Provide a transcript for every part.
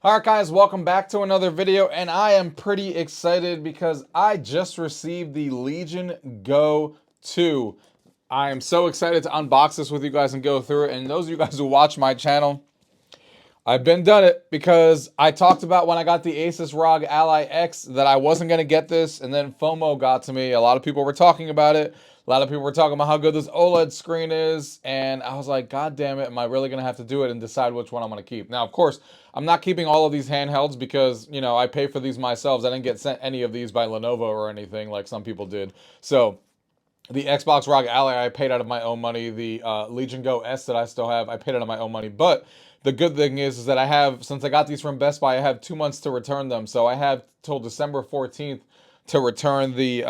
Alright guys, welcome back to another video, and I am pretty excited because I just received the Legion Go 2. I am so excited to unbox this with you guys and go through it, and those of you guys who watch my channel, I've been done it because I talked about when I got the Asus ROG Ally X that I wasn't going to get this, and then FOMO got to me. A lot of people were talking about it. A lot of people were talking about how good this OLED screen is, and I was like, God damn it, am I really going to have to do it and decide which one I'm going to keep? Now, of course, I'm not keeping all of these handhelds because, you know, I pay for these myself. I didn't get sent any of these by Lenovo or anything like some people did. So, the Xbox ROG Ally, I paid out of my own money. The Legion Go S that I still have, I paid out of my own money. But the good thing is that I have, since I got these from Best Buy, I have 2 months to return them. So I have till December 14th to return the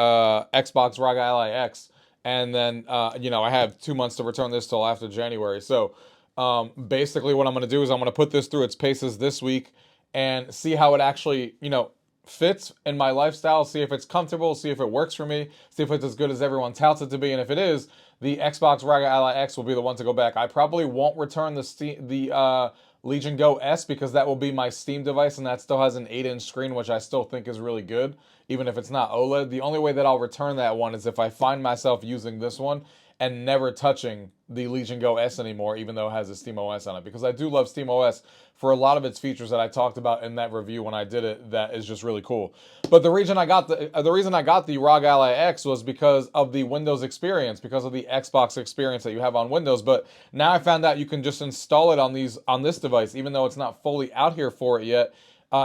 Xbox ROG Ally X. And then, you know, I have 2 months to return this till after January. So basically what I'm going to do is I'm going to put this through its paces this week and see how it actually, you know, fits in my lifestyle, see if it's comfortable, see if it works for me, see if it's as good as everyone touts it to be, and if it is, the Xbox ROG Ally X will be the one to go back. I probably won't return the Legion Go S because that will be my Steam device, and that still has an 8-inch screen, which I still think is really good, even if it's not OLED. The only way that I'll return that one is if I find myself using this one and never touching the Legion Go S anymore, even though it has a SteamOS on it, because I do love SteamOS for a lot of its features that I talked about in that review when I did it. That is just really cool. But the reason I got the ROG Ally X was because of the Windows experience, because of the Xbox experience that you have on Windows. But now I found out you can just install it on this device, even though it's not fully out here for it yet.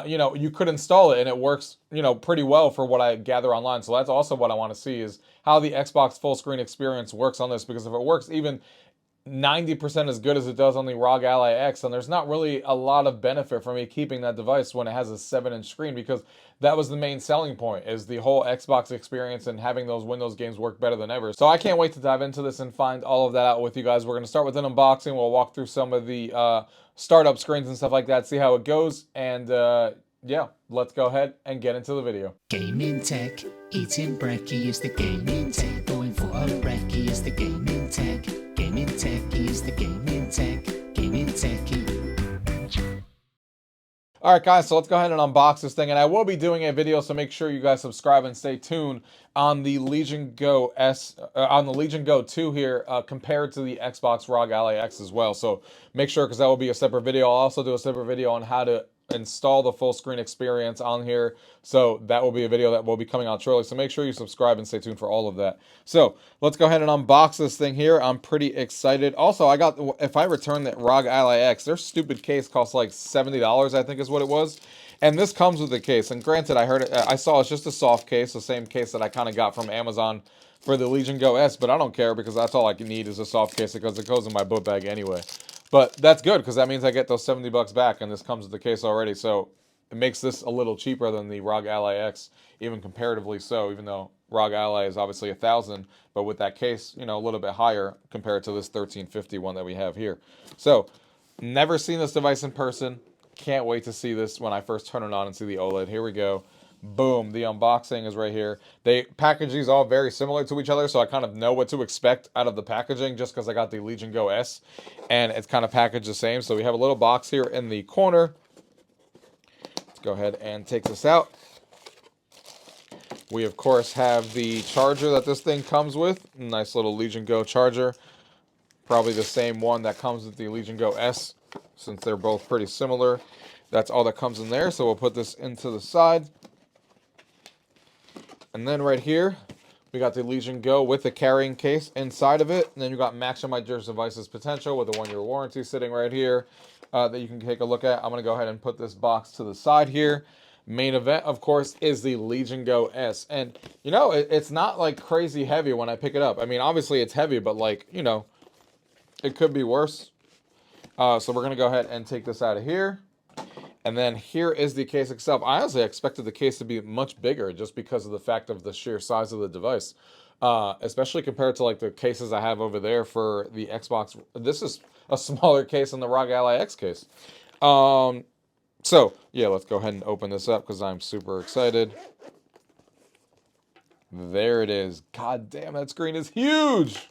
You know, you could install it and it works, you know, pretty well for what I gather online. So that's also what I want to see is how the Xbox full screen experience works on this, because if it works even 90% as good as it does on the ROG Ally X, and there's not really a lot of benefit for me keeping that device when it has a 7-inch screen, because that was the main selling point, is the whole Xbox experience and having those Windows games work better than ever. So I can't wait to dive into this and find all of that out with you guys. We're going to start with an unboxing. We'll walk through some of the startup screens and stuff like that, see how it goes, and yeah, let's go ahead and get into the video. Gaming tech, eating brekkie is the gaming tech. Going for a brekkie is the gaming tech. Gaming tech is the gaming tech. Gaming techie. All right, guys, so let's go ahead and unbox this thing, and I will be doing a video, so make sure you guys subscribe and stay tuned on the Legion Go on the Legion Go 2 here, compared to the Xbox ROG Ally X as well. So make sure, because that will be a separate video. I'll also do a separate video on how to install the full screen experience on here, so that will be a video that will be coming out shortly. So make sure you subscribe and stay tuned for all of that. So let's go ahead and unbox this thing here. I'm pretty excited. Also, I got, if I return that ROG Ally X, their stupid case costs like $70, I think is what it was, and this comes with the case. And granted, I saw it's just a soft case, the same case that I kind of got from Amazon for the Legion Go S, but I don't care because that's all I can need is a soft case, because it goes in my book bag anyway. But that's good, because that means I get those 70 bucks back, and this comes with the case already. So it makes this a little cheaper than the ROG Ally X, even comparatively so, even though ROG Ally is obviously 1,000, but with that case, you know, a little bit higher compared to this 1350 one that we have here. So never seen this device in person. Can't wait to see this when I first turn it on and see the OLED. Here we go. Boom, the unboxing is right here. They package these all very similar to each other, so I kind of know what to expect out of the packaging just because I got the Legion Go S, and it's kind of packaged the same. So we have a little box here in the corner. Let's go ahead and take this out. We, of course, have the charger that this thing comes with. Nice little Legion Go charger. Probably the same one that comes with the Legion Go S, since they're both pretty similar. That's all that comes in there, so we'll put this into the side. And then right here, we got the Legion Go with the carrying case inside of it. And then you got maximize your device's potential with a 1-year warranty sitting right here that you can take a look at. I'm going to go ahead and put this box to the side here. Main event, of course, is the Legion Go S. And, you know, it's not like crazy heavy when I pick it up. I mean, obviously it's heavy, but like, you know, it could be worse. So we're going to go ahead and take this out of here. And then here is the case itself. I honestly expected the case to be much bigger just because of the fact of the sheer size of the device. Especially compared to like the cases I have over there for the Xbox. This is a smaller case than the ROG Ally X case. So, yeah, let's go ahead and open this up because I'm super excited. There it is. God damn, that screen is huge!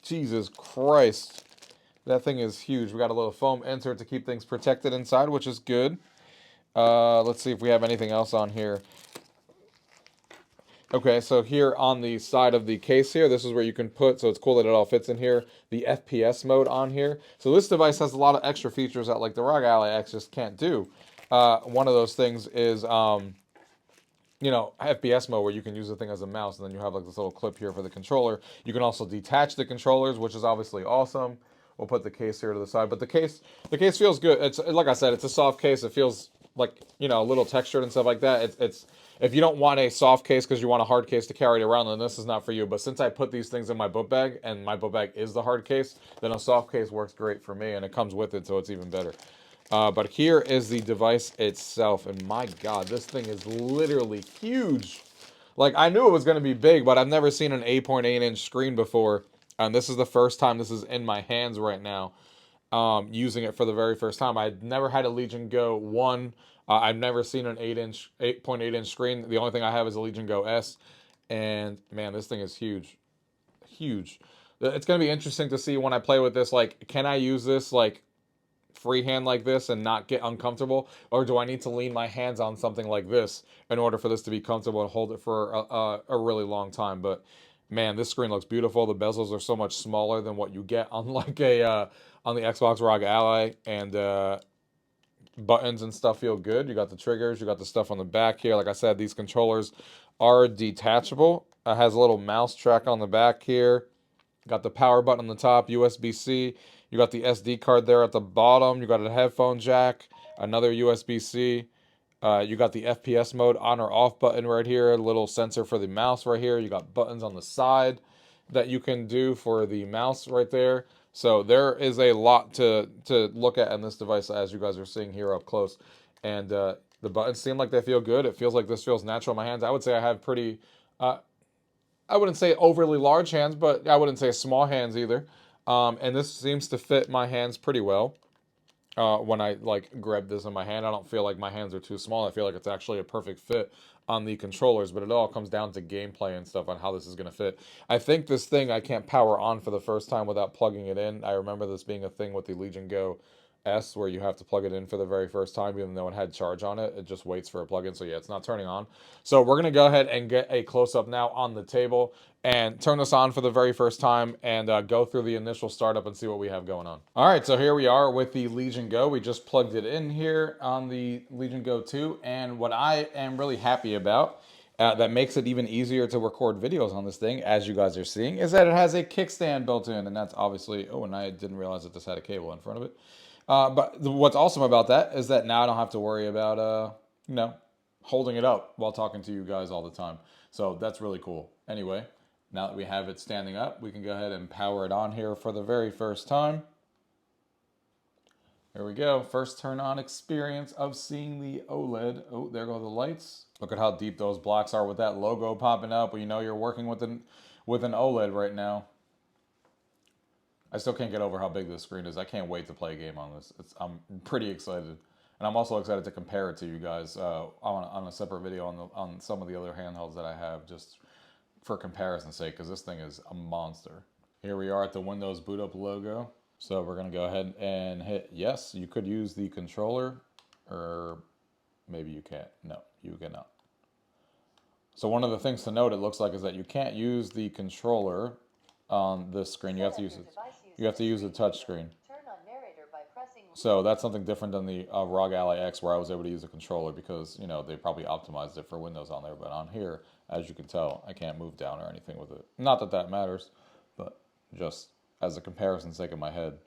Jesus Christ. That thing is huge. We got a little foam insert to keep things protected inside, which is good. Let's see if we have anything else on here. Okay, so here on the side of the case here, this is where you can put, so it's cool that it all fits in here, the FPS mode on here. So this device has a lot of extra features that like the ROG Ally X just can't do. One of those things is, you know, FPS mode where you can use the thing as a mouse, and then you have like this little clip here for the controller. You can also detach the controllers, which is obviously awesome. We'll put the case here to the side, but the case feels good. It's like I said, it's a soft case. It feels like, you know, a little textured and stuff like that. It's if you don't want a soft case because you want a hard case to carry it around, then this is not for you. But since I put these things in my book bag, and my book bag is the hard case, then a soft case works great for me, and it comes with it, so it's even better. But here is the device itself, and my God, this thing is literally huge. Like, I knew it was going to be big, but I've never seen an 8.8-inch screen before, and this is the first time this is in my hands right now, using it for the very first time. I'd never had a Legion Go 1. I've never seen an 8.8-inch screen. The only thing I have is a Legion Go S, and man, this thing is huge. Huge. It's going to be interesting to see when I play with this, like, can I use this, like, freehand like this and not get uncomfortable, or do I need to lean my hands on something like this in order for this to be comfortable and hold it for a really long time? But man, this screen looks beautiful. The bezels are so much smaller than what you get on like a on the Xbox ROG Ally, and buttons and stuff feel good. You got the triggers, you got the stuff on the back here. Like I said, these controllers are detachable. It has a little mouse track on the back here. Got the power button on the top, USB-C. You got the SD card there at the bottom. You got a headphone jack, another USB-C. You got the FPS mode on or off button right here, a little sensor for the mouse right here. You got buttons on the side that you can do for the mouse right there. So there is a lot to look at in this device, as you guys are seeing here up close. And the buttons seem like they feel good. It feels like this feels natural in my hands. I would say I have pretty, I wouldn't say overly large hands, but I wouldn't say small hands either. And this seems to fit my hands pretty well. When I like grab this in my hand, I don't feel like my hands are too small. I feel like it's actually a perfect fit on the controllers, but it all comes down to gameplay and stuff on how this is going to fit. I think this thing I can't power on for the first time without plugging it in. I remember this being a thing with the Legion Go S where you have to plug it in for the very first time, even though it had charge on it. It just waits for a plug-in, so yeah, it's not turning on. So we're going to go ahead and get a close-up now on the table and turn this on for the very first time and go through the initial startup and see what we have going on. All right, so here we are with the Legion Go. We just plugged it in here on the Legion Go 2, and what I am really happy about that makes it even easier to record videos on this thing, as you guys are seeing, is that it has a kickstand built in, and that's obviously, oh, and I didn't realize that this had a cable in front of it. But what's awesome about that is that now I don't have to worry about, you know, holding it up while talking to you guys all the time. So that's really cool. Anyway, now that we have it standing up, we can go ahead and power it on here for the very first time. There we go. First turn on experience of seeing the OLED. Oh, there go the lights. Look at how deep those blocks are with that logo popping up. But you know you're working with an OLED right now. I still can't get over how big this screen is. I can't wait to play a game on this. I'm pretty excited. And I'm also excited to compare it to you guys on a separate video on some of the other handhelds that I have, just for comparison's sake, because this thing is a monster. Here we are at the Windows boot up logo. So we're going to go ahead and hit yes. You could use the controller, or maybe you can't. No, you cannot. So one of the things to note, it looks like, is that you can't use the controller on this screen. You have to use it. You have to use the touch screen. So that's something different than the ROG Ally X, where I was able to use a controller because, you know, they probably optimized it for Windows on there. But on here, as you can tell, I can't move down or anything with it. Not that that matters, but just as a comparison's sake in my head.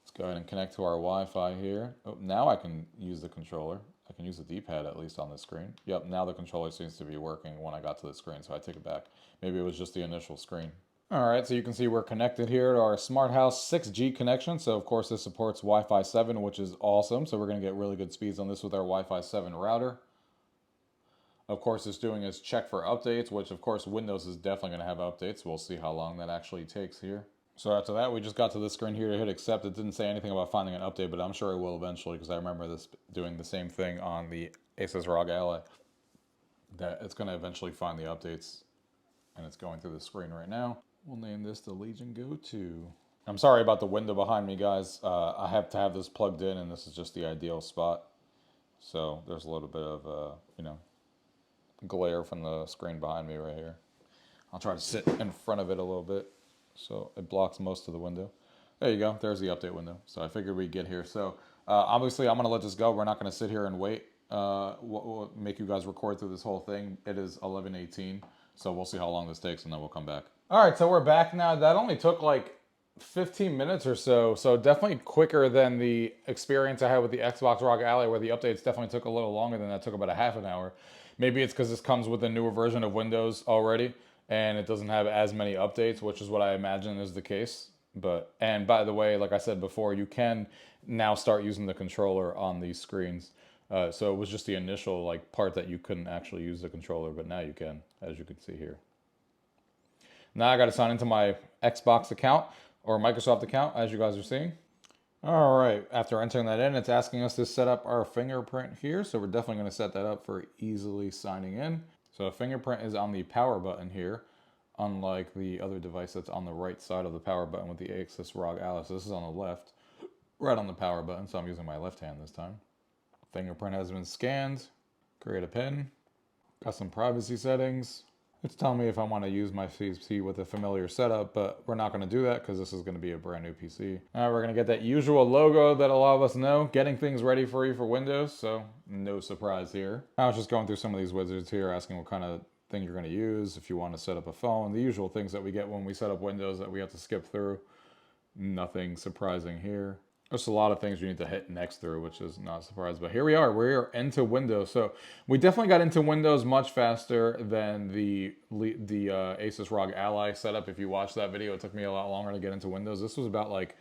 Let's go ahead and connect to our Wi-Fi here. Oh, now I can use the controller. I can use the D-pad at least on this screen. Yep, now the controller seems to be working when I got to the screen, so I take it back. Maybe it was just the initial screen. All right, so you can see we're connected here to our Smart House 6G connection. So of course this supports Wi-Fi 7, which is awesome. So we're going to get really good speeds on this with our Wi-Fi 7 router. Of course, it's doing is check for updates, which of course Windows is definitely going to have updates. We'll see how long that actually takes here. So after that, we just got to the screen here to hit accept. It didn't say anything about finding an update, but I'm sure it will eventually, because I remember this doing the same thing on the Asus ROG Ally, that it's going to eventually find the updates. and it's going through the screen right now. We'll name this the Legion Go 2. I'm sorry about the window behind me, guys. I have to have this plugged in, and this is just the ideal spot. So there's a little bit of, glare from the screen behind me right here. I'll try to sit in front of it a little bit so it blocks most of the window. There you go. There's the update window. So I figured we'd get here. So obviously I'm going to let this go. We're not going to sit here and wait. We'll make you guys record through this whole thing. It is 11:18. So we'll see how long this takes and then we'll come back. All right, so we're back now. That only took like 15 minutes or so. So definitely quicker than the experience I had with the Xbox ROG Ally, where the updates definitely took a little longer than that. Took about a half an hour. Maybe it's because this comes with a newer version of Windows already, and it doesn't have as many updates, which is what I imagine is the case. And by the way, like I said before, you can now start using the controller on these screens. So it was just the initial part that you couldn't actually use the controller, but now you can, as you can see here. Now I got to sign into my Xbox account or Microsoft account, as you guys are seeing. All right, after entering that in, it's asking us to set up our fingerprint here. So we're definitely going to set that up for easily signing in. So a fingerprint is on the power button here, unlike the other device that's on the right side of the power button with the Asus ROG Ally. So this is on the left, right on the power button. So I'm using my left hand this time. Fingerprint has been scanned. Create a PIN. Got some privacy settings. It's telling me if I want to use my PC with a familiar setup, but we're not going to do that because this is going to be a brand new PC. Now we're going to get that usual logo that a lot of us know, getting things ready for you for Windows, so no surprise here. I was just going through some of these wizards here, asking what kind of thing you're going to use, if you want to set up a phone, the usual things that we get when we set up Windows that we have to skip through. Nothing surprising here. There's a lot of things you need to hit next through, which is not a surprise. But here we are. We're into Windows. So we definitely got into Windows much faster than the Asus ROG Ally setup. If you watch that video, it took me a lot longer to get into Windows. This was about like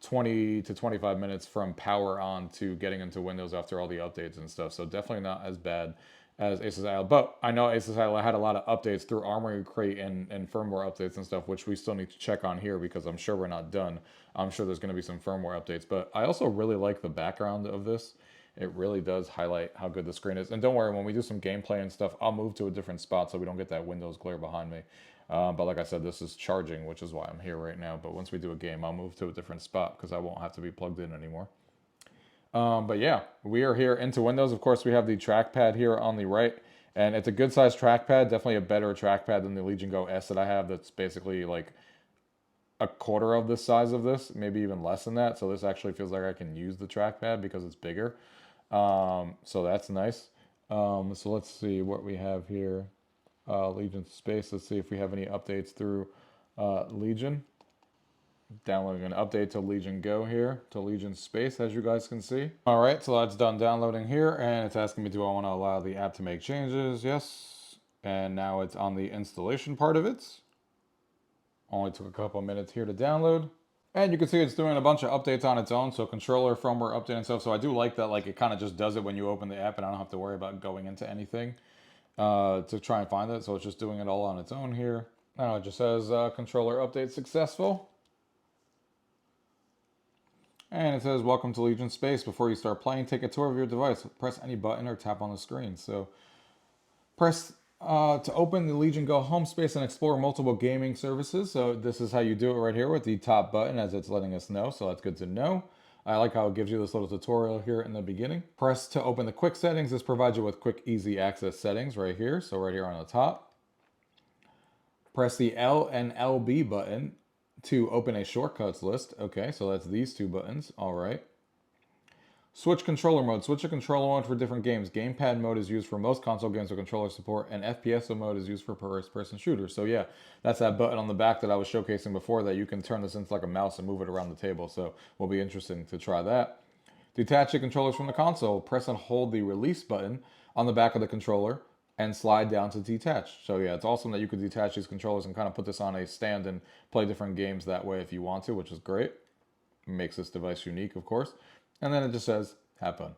20 to 25 minutes from power on to getting into Windows after all the updates and stuff. So definitely not as bad as Asus Ally. But I know Asus Ally had a lot of updates through Armory Crate and firmware updates and stuff, which we still need to check on here because I'm sure we're not done. I'm sure there's going to be some firmware updates. But I also really like the background of this. It really does highlight how good the screen is. And don't worry, when we do some gameplay and stuff, I'll move to a different spot so we don't get that Windows glare behind me. But like I said, this is charging, which is why I'm here right now. But once we do a game, I'll move to a different spot because I won't have to be plugged in anymore. But yeah, we are here into Windows. Of course, we have the trackpad here on the right. And it's a good sized trackpad, definitely a better trackpad than the Legion Go S that I have. That's basically like a quarter of the size of this, maybe even less than that. So this actually feels like I can use the trackpad because it's bigger. So that's nice. So let's see what we have here. Legion Space. Let's see if we have any updates through Legion. Downloading an update to Legion Go here, to Legion Space, as you guys can see. All right, so that's done downloading here, and it's asking me, do I want to allow the app to make changes? Yes. And now it's on the installation part of it. Only took a couple of minutes here to download. And you can see it's doing a bunch of updates on its own, so controller, firmware update and stuff. So I do like that, like it kind of just does it when you open the app, and I don't have to worry about going into anything to try and find it. So it's just doing it all on its own here. Now it just says controller update successful. And it says, welcome to Legion Space. Before you start playing, take a tour of your device. Press any button or tap on the screen. So press to open the Legion Go home space and explore multiple gaming services. So this is how you do it right here with the top button as it's letting us know. So that's good to know. I like how it gives you this little tutorial here in the beginning. Press to open the quick settings. This provides you with quick, easy access settings right here. So right here on the top. Press the L and LB button to open a shortcuts list. Okay, so that's these two buttons. All right. Switch controller mode. Switch to controller mode for different games. Gamepad mode is used for most console games with controller support, and FPS mode is used for first-person shooters. So yeah, that's that button on the back that I was showcasing before that you can turn this into like a mouse and move it around the table. So will be interesting to try that. Detach the controllers from the console. Press and hold the release button on the back of the controller and slide down to detach. So yeah, it's awesome that you could detach these controllers and kind of put this on a stand and play different games that way if you want to, which is great. Makes this device unique, of course. And then it just says, have fun.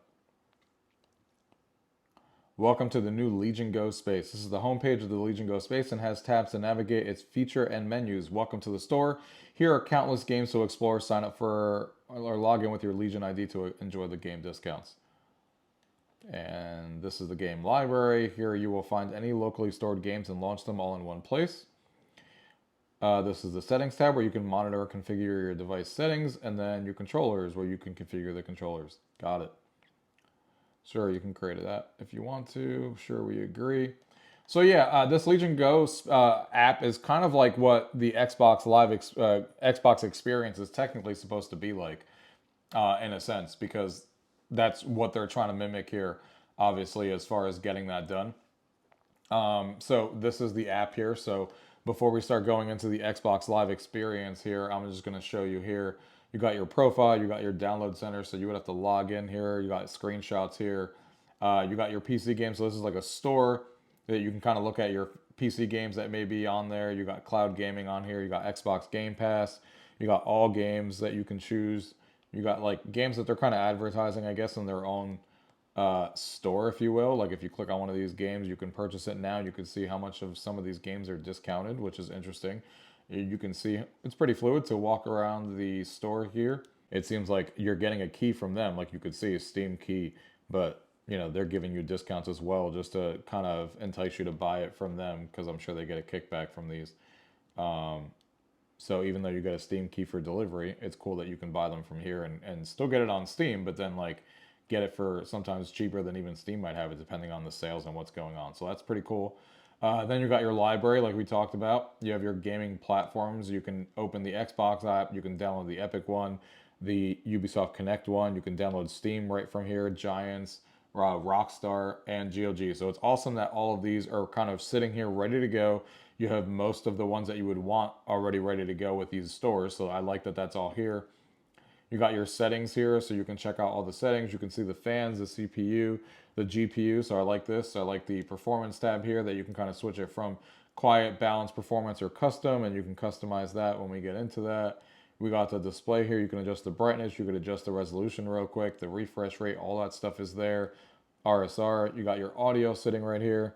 Welcome to the new Legion Go Space. This is the homepage of the Legion Go Space and has tabs to navigate its feature and menus. Welcome to the store. Here are countless games to explore. Sign up for or log in with your Legion ID to enjoy the game discounts. And this is the game library. Here you will find any locally stored games and launch them all in one place. This is the settings tab where you can monitor or configure your device settings, and then your controllers where you can configure the controllers. Got it. Sure, you can create that if you want to. Sure, we agree. So yeah, this Legion Go app is kind of like what the Xbox experience is technically supposed to be like, in a sense, because that's what they're trying to mimic here, obviously, as far as getting that done. So this is the app here. So before we start going into the Xbox Live experience here, I'm just going to show you here. You got your profile, you got your download center, so you would have to log in here. You got screenshots here. You got your PC games. So this is like a store that you can kind of look at your PC games that may be on there. You got cloud gaming on here. You got Xbox Game Pass. You got all games that you can choose. You got like games that they're kind of advertising, I guess, in their own store, if you will. Like if you click on one of these games, you can purchase it now. You can see how much of some of these games are discounted, which is interesting. You can see it's pretty fluid to walk around the store here. It seems like you're getting a key from them, like you could see a Steam key, but you know they're giving you discounts as well just to kind of entice you to buy it from them because I'm sure they get a kickback from these. So even though you get a Steam key for delivery, it's cool that you can buy them from here and still get it on Steam, but then like get it for sometimes cheaper than even Steam might have it, depending on the sales and what's going on. So that's pretty cool. Then you got your library, like we talked about. You have your gaming platforms. You can open the Xbox app. You can download the Epic one, the Ubisoft Connect one. You can download Steam right from here, Giants, Rockstar, and GOG. So it's awesome that all of these are kind of sitting here ready to go. You have most of the ones that you would want already ready to go with these stores. So I like that that's all here. You got your settings here, so you can check out all the settings. You can see the fans, the CPU, the GPU. So I like this. I like the performance tab here that you can kind of switch it from quiet, balanced, performance, or custom, and you can customize that when we get into that. We got the display here. You can adjust the brightness. You can adjust the resolution real quick. The refresh rate, all that stuff is there. RSR. You got your audio sitting right here.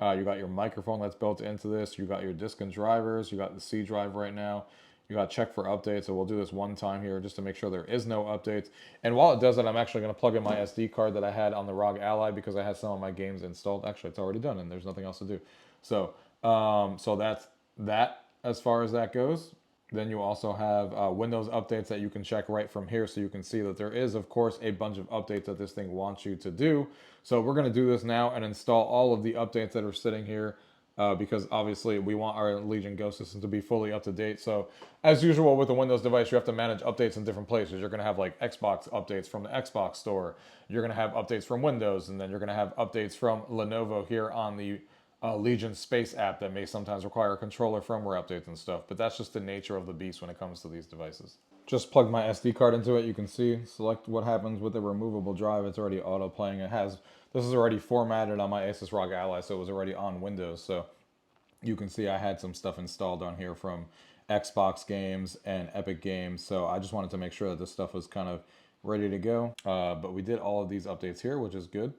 You got your microphone that's built into this. You got your disk and drivers. You got the C drive right now. You got to check for updates. So we'll do this one time here just to make sure there is no updates. And while it does that, I'm actually going to plug in my SD card that I had on the ROG Ally because I had some of my games installed. Actually, it's already done and there's nothing else to do. So, so that's that as far as that goes. Then you also have Windows updates that you can check right from here, so you can see that there is, of course, a bunch of updates that this thing wants you to do. So we're going to do this now and install all of the updates that are sitting here because obviously we want our Legion Go system to be fully up to date. So as usual with a Windows device, you have to manage updates in different places. You're going to have like Xbox updates from the Xbox store. You're going to have updates from Windows, and then you're going to have updates from Lenovo here on the Legion Space app that may sometimes require controller firmware updates and stuff, but that's just the nature of the beast when it comes to these devices. Just plug my SD card into it. You can see, select what happens with the removable drive. It's already auto playing. This is already formatted on my Asus ROG Ally, so it was already on Windows. So you can see I had some stuff installed on here from Xbox games and Epic games. So I just wanted to make sure that this stuff was kind of ready to go. But we did all of these updates here, which is good.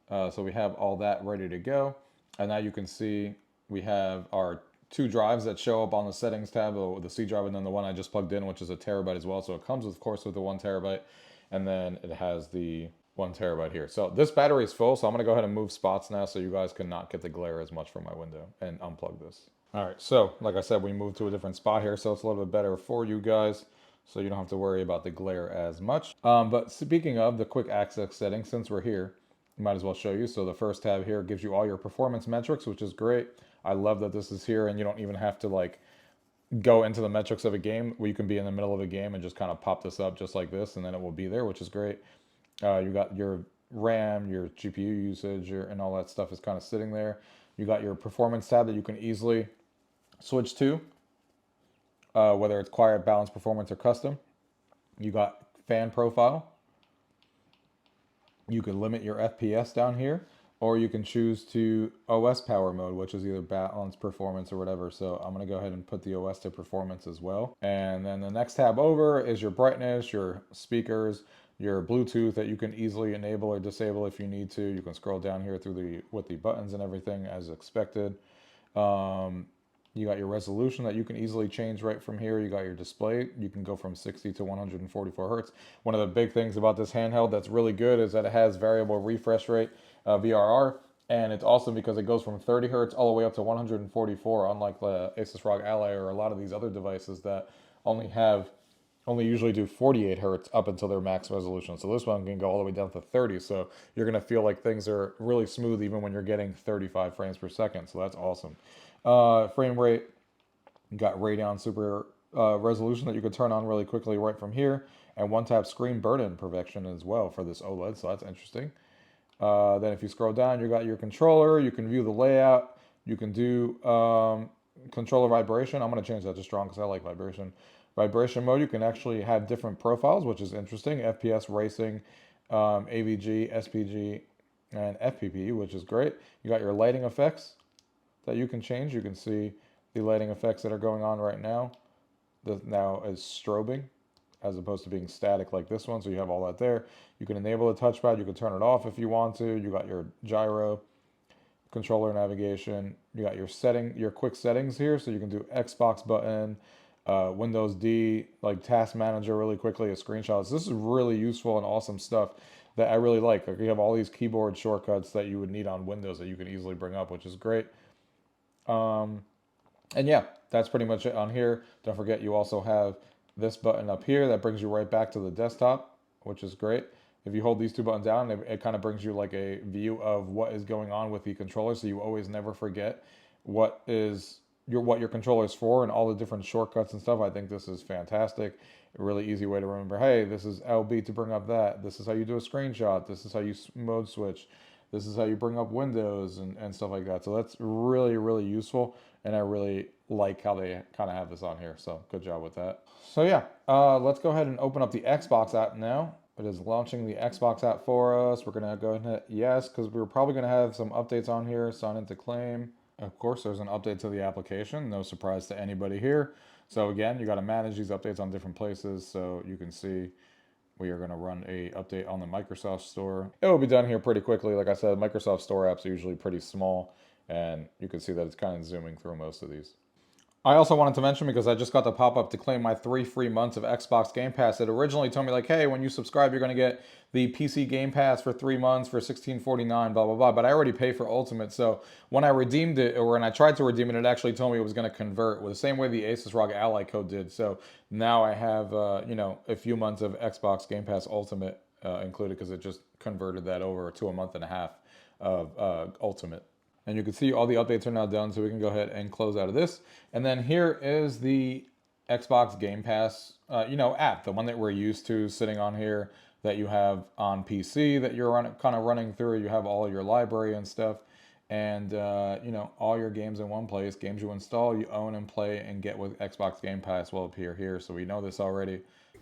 So we have all that ready to go. And now you can see we have our two drives that show up on the settings tab, the C drive and then the one I just plugged in, which is a terabyte as well. So it comes, of course, with the 1 terabyte, and then it has the 1 terabyte here. So this battery is full, so I'm going to go ahead and move spots now so you guys can not get the glare as much from my window and unplug this. All right, so like I said, we moved to a different spot here, so it's a little bit better for you guys, so you don't have to worry about the glare as much. But speaking of the quick access settings, since we're here, might as well show you. So the first tab here gives you all your performance metrics, which is great. I love that this is here and you don't even have to like go into the metrics of a game where you can be in the middle of a game and just kind of pop this up just like this and then it will be there, which is great. You got your RAM, your GPU usage, and all that stuff is kind of sitting there. You got your performance tab that you can easily switch to, whether it's quiet, balanced, performance, or custom. You got fan profile. You can limit your FPS down here, or you can choose to OS power mode, which is either balance, performance, or whatever. So I'm going to go ahead and put the OS to performance as well. And then the next tab over is your brightness, your speakers, your Bluetooth that you can easily enable or disable if you need to. You can scroll down here through with the buttons and everything as expected. You got your resolution that you can easily change right from here. You got your display. You can go from 60 to 144 hertz. One of the big things about this handheld that's really good is that it has variable refresh rate, VRR. And it's awesome because it goes from 30 hertz all the way up to 144, unlike the Asus ROG Ally or a lot of these other devices that only usually do 48 hertz up until their max resolution. So this one can go all the way down to 30. So you're going to feel like things are really smooth even when you're getting 35 frames per second. So that's awesome. Frame rate, you got Radeon Super resolution that you can turn on really quickly right from here. And one-tap screen burn-in prevention as well for this OLED. So that's interesting. Then if you scroll down, you got your controller. You can view the layout. You can do controller vibration. I'm going to change that to strong because I like vibration. Vibration mode, you can actually have different profiles, which is interesting. FPS, racing, AVG, SPG, and FPP, which is great. You got your lighting effects that you can change. You can see the lighting effects that are going on right now. This now is strobing as opposed to being static like this one. So you have all that there. You can enable the touchpad. You can turn it off if you want to. You got your gyro, controller navigation. You got your quick settings here. So you can do Xbox button, Windows D, like task manager really quickly, a screenshots. This is really useful and awesome stuff that I really like. Like you have all these keyboard shortcuts that you would need on Windows that you can easily bring up, which is great. And yeah, that's pretty much it on here. Don't forget you also have this button up here that brings you right back to the desktop, which is great. If you hold these two buttons down, it kind of brings you like a view of what is going on with the controller, so you always never forget what your controller is for and all the different shortcuts and stuff. I think this is fantastic. A really easy way to remember, hey, this is LB to bring up that. This is how you do a screenshot. This is how you mode switch. This is how you bring up Windows and stuff like that. So that's really, really useful. And I really like how they kind of have this on here. So good job with that. So yeah, let's go ahead and open up the Xbox app now. It is launching the Xbox app for us. We're going to go ahead and hit yes, because we're probably going to have some updates on here. Sign into claim. Of course, there's an update to the application. No surprise to anybody here. So again, you got to manage these updates on different places. So you can see we are going to run a update on the Microsoft Store. It will be done here pretty quickly. Like I said, Microsoft Store apps are usually pretty small, and you can see that it's kind of zooming through most of these. I also wanted to mention, because I just got the pop-up to claim my 3 free months of Xbox Game Pass. It originally told me like, hey, when you subscribe, you're going to get the PC Game Pass for 3 months for $16.49, blah, blah, blah. But I already pay for Ultimate. So when I redeemed it, or when I tried to redeem it, it actually told me it was going to convert with the same way the Asus ROG Ally code did. So now I have, a few months of Xbox Game Pass Ultimate included, because it just converted that over to a month and a half of Ultimate. And you can see all the updates are now done, so we can go ahead and close out of this. And then here is the Xbox Game Pass, app, the one that we're used to sitting on here, that you have on PC, that you're kind of running through. You have all your library and stuff, and all your games in one place. Games you install, you own and play and get with Xbox Game Pass will appear here. So we know this already.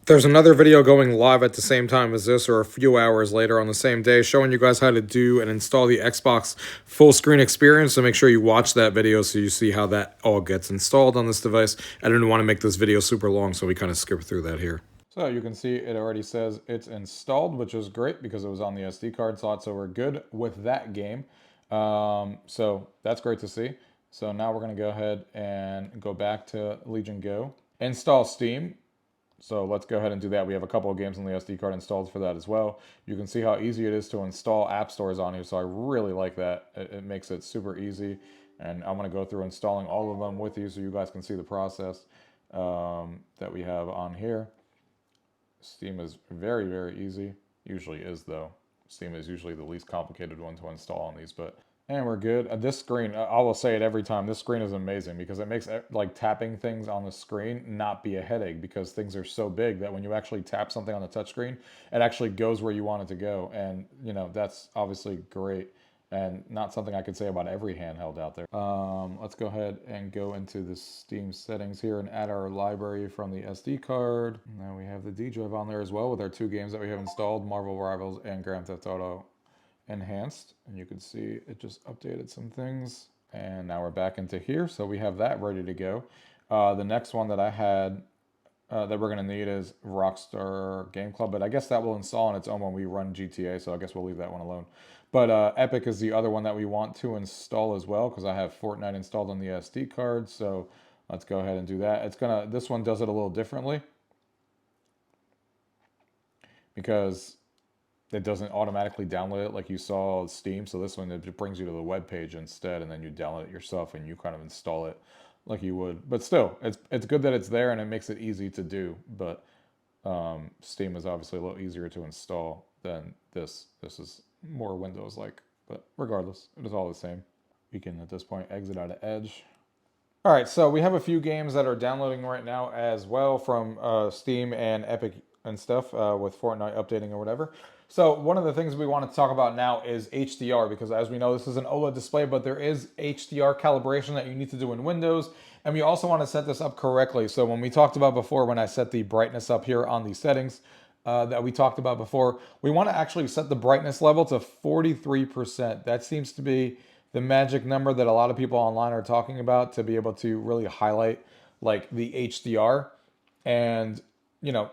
There's another video going live at the same time as this, or a few hours later on the same day, showing you guys how to do and install the Xbox full screen experience. So make sure you watch that video so you see how that all gets installed on this device. I didn't want to make this video super long, so we kind of skipped through that here. So you can see it already says it's installed, which is great because it was on the SD card slot. So we're good with that game. So that's great to see. So now we're going to go ahead and go back to Legion Go. Install Steam. So let's go ahead and do that. We have a couple of games on the SD card installed for that as well. You can see how easy it is to install app stores on here. So I really like that. It makes it super easy. And I'm going to go through installing all of them with you so you guys can see the process that we have on here. Steam is very, very easy. Usually is, though. Steam is usually the least complicated one to install on these, but... And we're good. This screen, I will say it every time, this screen is amazing because it makes like tapping things on the screen not be a headache, because things are so big that when you actually tap something on the touchscreen, it actually goes where you want it to go. And, that's obviously great, and not something I could say about every handheld out there. Let's go ahead and go into the Steam settings here and add our library from the SD card. Now we have the D drive on there as well with our 2 games that we have installed, Marvel Rivals and Grand Theft Auto Enhanced, and you can see it just updated some things, and now we're back into here, so we have that ready to go. The next one that I had that we're going to need is Rockstar Game Club, but I guess that will install on its own when we run GTA, so I guess we'll leave that one alone. But Epic is the other one that we want to install as well, because I have Fortnite installed on the SD card, so let's go ahead and do that. This one does it a little differently, because it doesn't automatically download it like you saw Steam. So this one, it brings you to the web page instead, and then you download it yourself and you kind of install it like you would. But still, it's good that it's there and it makes it easy to do. But Steam is obviously a little easier to install than this. This is more Windows-like. But regardless, it is all the same. We can, at this point, exit out of Edge. All right, so we have a few games that are downloading right now as well from Steam and Epic and stuff with Fortnite updating or whatever. So one of the things we want to talk about now is HDR, because as we know, this is an OLED display, but there is HDR calibration that you need to do in Windows. And we also want to set this up correctly. So when we talked about before, when I set the brightness up here on the settings that we talked about before, we want to actually set the brightness level to 43%. That seems to be the magic number that a lot of people online are talking about to be able to really highlight like the HDR and, you know,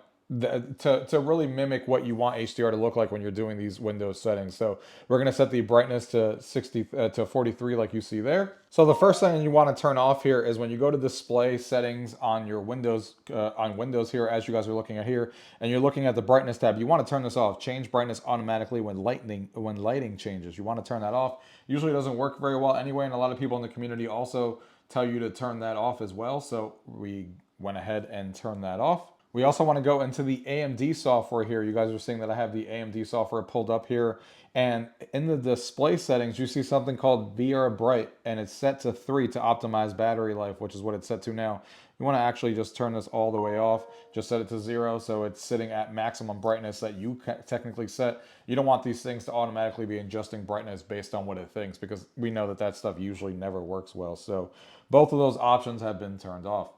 to really mimic what you want HDR to look like when you're doing these Windows settings. So we're going to set the brightness to 60 to 43 like you see there. So the first thing you want to turn off here is when you go to display settings on your Windows here, as you guys are looking at here, and you're looking at the brightness tab, you want to turn this off. Change brightness automatically when lighting changes. You want to turn that off. Usually it doesn't work very well anyway, and a lot of people in the community also tell you to turn that off as well. So we went ahead and turned that off. We also want to go into the AMD software here. You guys are seeing that I have the AMD software pulled up here. And in the display settings, you see something called VR Bright, and it's set to 3 to optimize battery life, which is what it's set to now. You want to actually just turn this all the way off. Just set it to 0, so it's sitting at maximum brightness that you technically set. You don't want these things to automatically be adjusting brightness based on what it thinks, because we know that that stuff usually never works well. So both of those options have been turned off.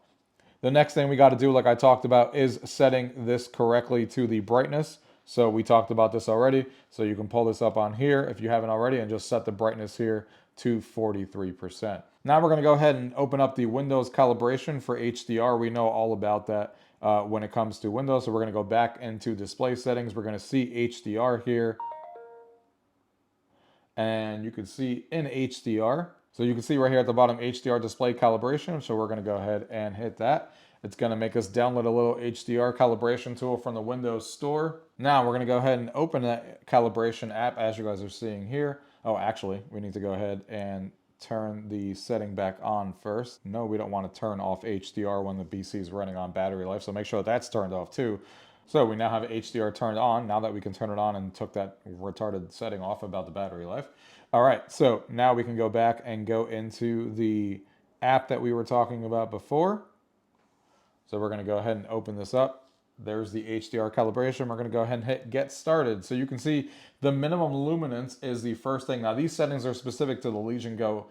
The next thing we got to do, like I talked about, is setting this correctly to the brightness. So we talked about this already. So you can pull this up on here if you haven't already and just set the brightness here to 43%. Now we're going to go ahead and open up the Windows calibration for HDR. We know all about that when it comes to Windows. So we're going to go back into display settings. We're going to see HDR here. And you can see in HDR. So you can see right here at the bottom, HDR display calibration. So we're going to go ahead and hit that. It's going to make us download a little HDR calibration tool from the Windows Store. Now we're going to go ahead and open that calibration app as you guys are seeing here. Oh, actually, we need to go ahead and turn the setting back on first. No, we don't want to turn off HDR when the PC is running on battery life. So make sure that that's turned off too. So we now have HDR turned on, now that we can turn it on and took that retarded setting off about the battery life. All right, so now we can go back and go into the app that we were talking about before. So we're gonna go ahead and open this up. There's the HDR calibration. We're gonna go ahead and hit get started. So you can see the minimum luminance is the first thing. Now these settings are specific to the Legion Go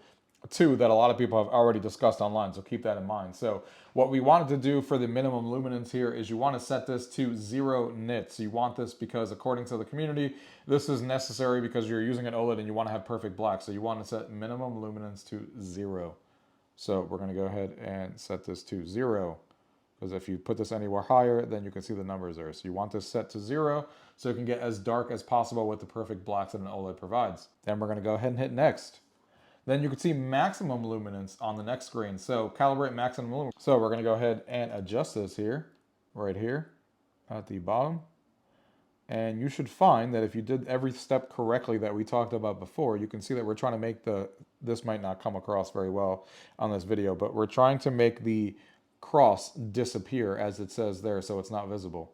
2 that a lot of people have already discussed online, so keep that in mind. So what we wanted to do for the minimum luminance here is you want to set this to 0 nits. You want this because according to the community, this is necessary because you're using an OLED and you want to have perfect black. So you want to set minimum luminance to 0. So we're going to go ahead and set this to 0. Because if you put this anywhere higher, then you can see the numbers there. So you want this set to 0 so it can get as dark as possible with the perfect blacks that an OLED provides. Then we're going to go ahead and hit next. Then you can see maximum luminance on the next screen. So calibrate maximum luminance. So we're going to go ahead and adjust this here, right here at the bottom. And you should find that if you did every step correctly that we talked about before, you can see that we're trying to make this might not come across very well on this video, but we're trying to make the cross disappear as it says there so it's not visible.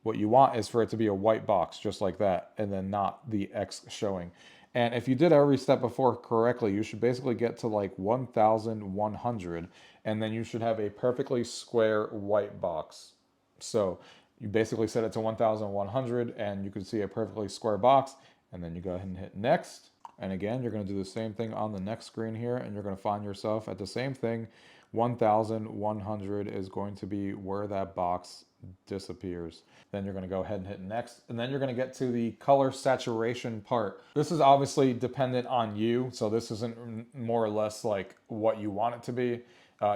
What you want is for it to be a white box just like that and then not the X showing. And if you did every step before correctly, you should basically get to like 1,100 and then you should have a perfectly square white box. So you basically set it to 1,100 and you can see a perfectly square box, and then you go ahead and hit next. And again, you're going to do the same thing on the next screen here, and you're going to find yourself at the same thing. 1,100 is going to be where that box disappears. Then you're going to go ahead and hit next, and then you're going to get to the color saturation part. This is obviously dependent on you, so this isn't more or less like what you want it to be.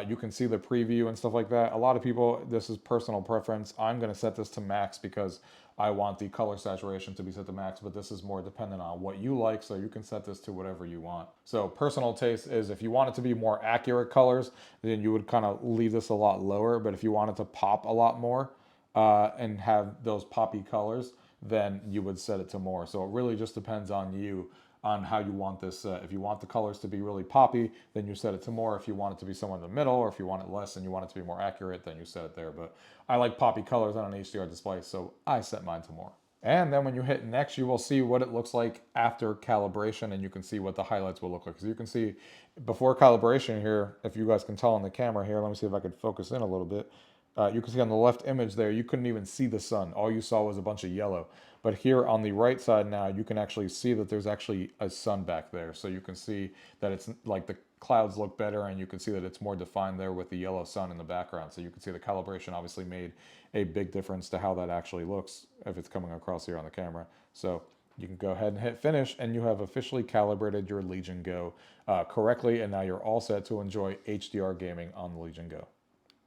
You can see the preview and stuff like that. A lot of people, this is personal preference. I'm going to set this to max because I want the color saturation to be set to max, but this is more dependent on what you like, so you can set this to whatever you want. So personal taste is if you want it to be more accurate colors, then you would kind of leave this a lot lower, but if you want it to pop a lot more and have those poppy colors, then you would set it to more. So it really just depends on you on how you want this. If you want the colors to be really poppy, then you set it to more. If you want it to be somewhere in the middle, or if you want it less and you want it to be more accurate, then you set it there. But I like poppy colors on an HDR display, so I set mine to more. And then when you hit next, you will see what it looks like after calibration, and you can see what the highlights will look like. So you can see before calibration here, if you guys can tell on the camera here, let me see if I could focus in a little bit. You can see on the left image there, you couldn't even see the sun. All you saw was a bunch of yellow. But here on the right side now, you can actually see that there's actually a sun back there. So you can see that it's like the clouds look better, and you can see that it's more defined there with the yellow sun in the background. So you can see the calibration obviously made a big difference to how that actually looks if it's coming across here on the camera. So you can go ahead and hit finish, and you have officially calibrated your Legion Go correctly, and now you're all set to enjoy HDR gaming on the Legion Go.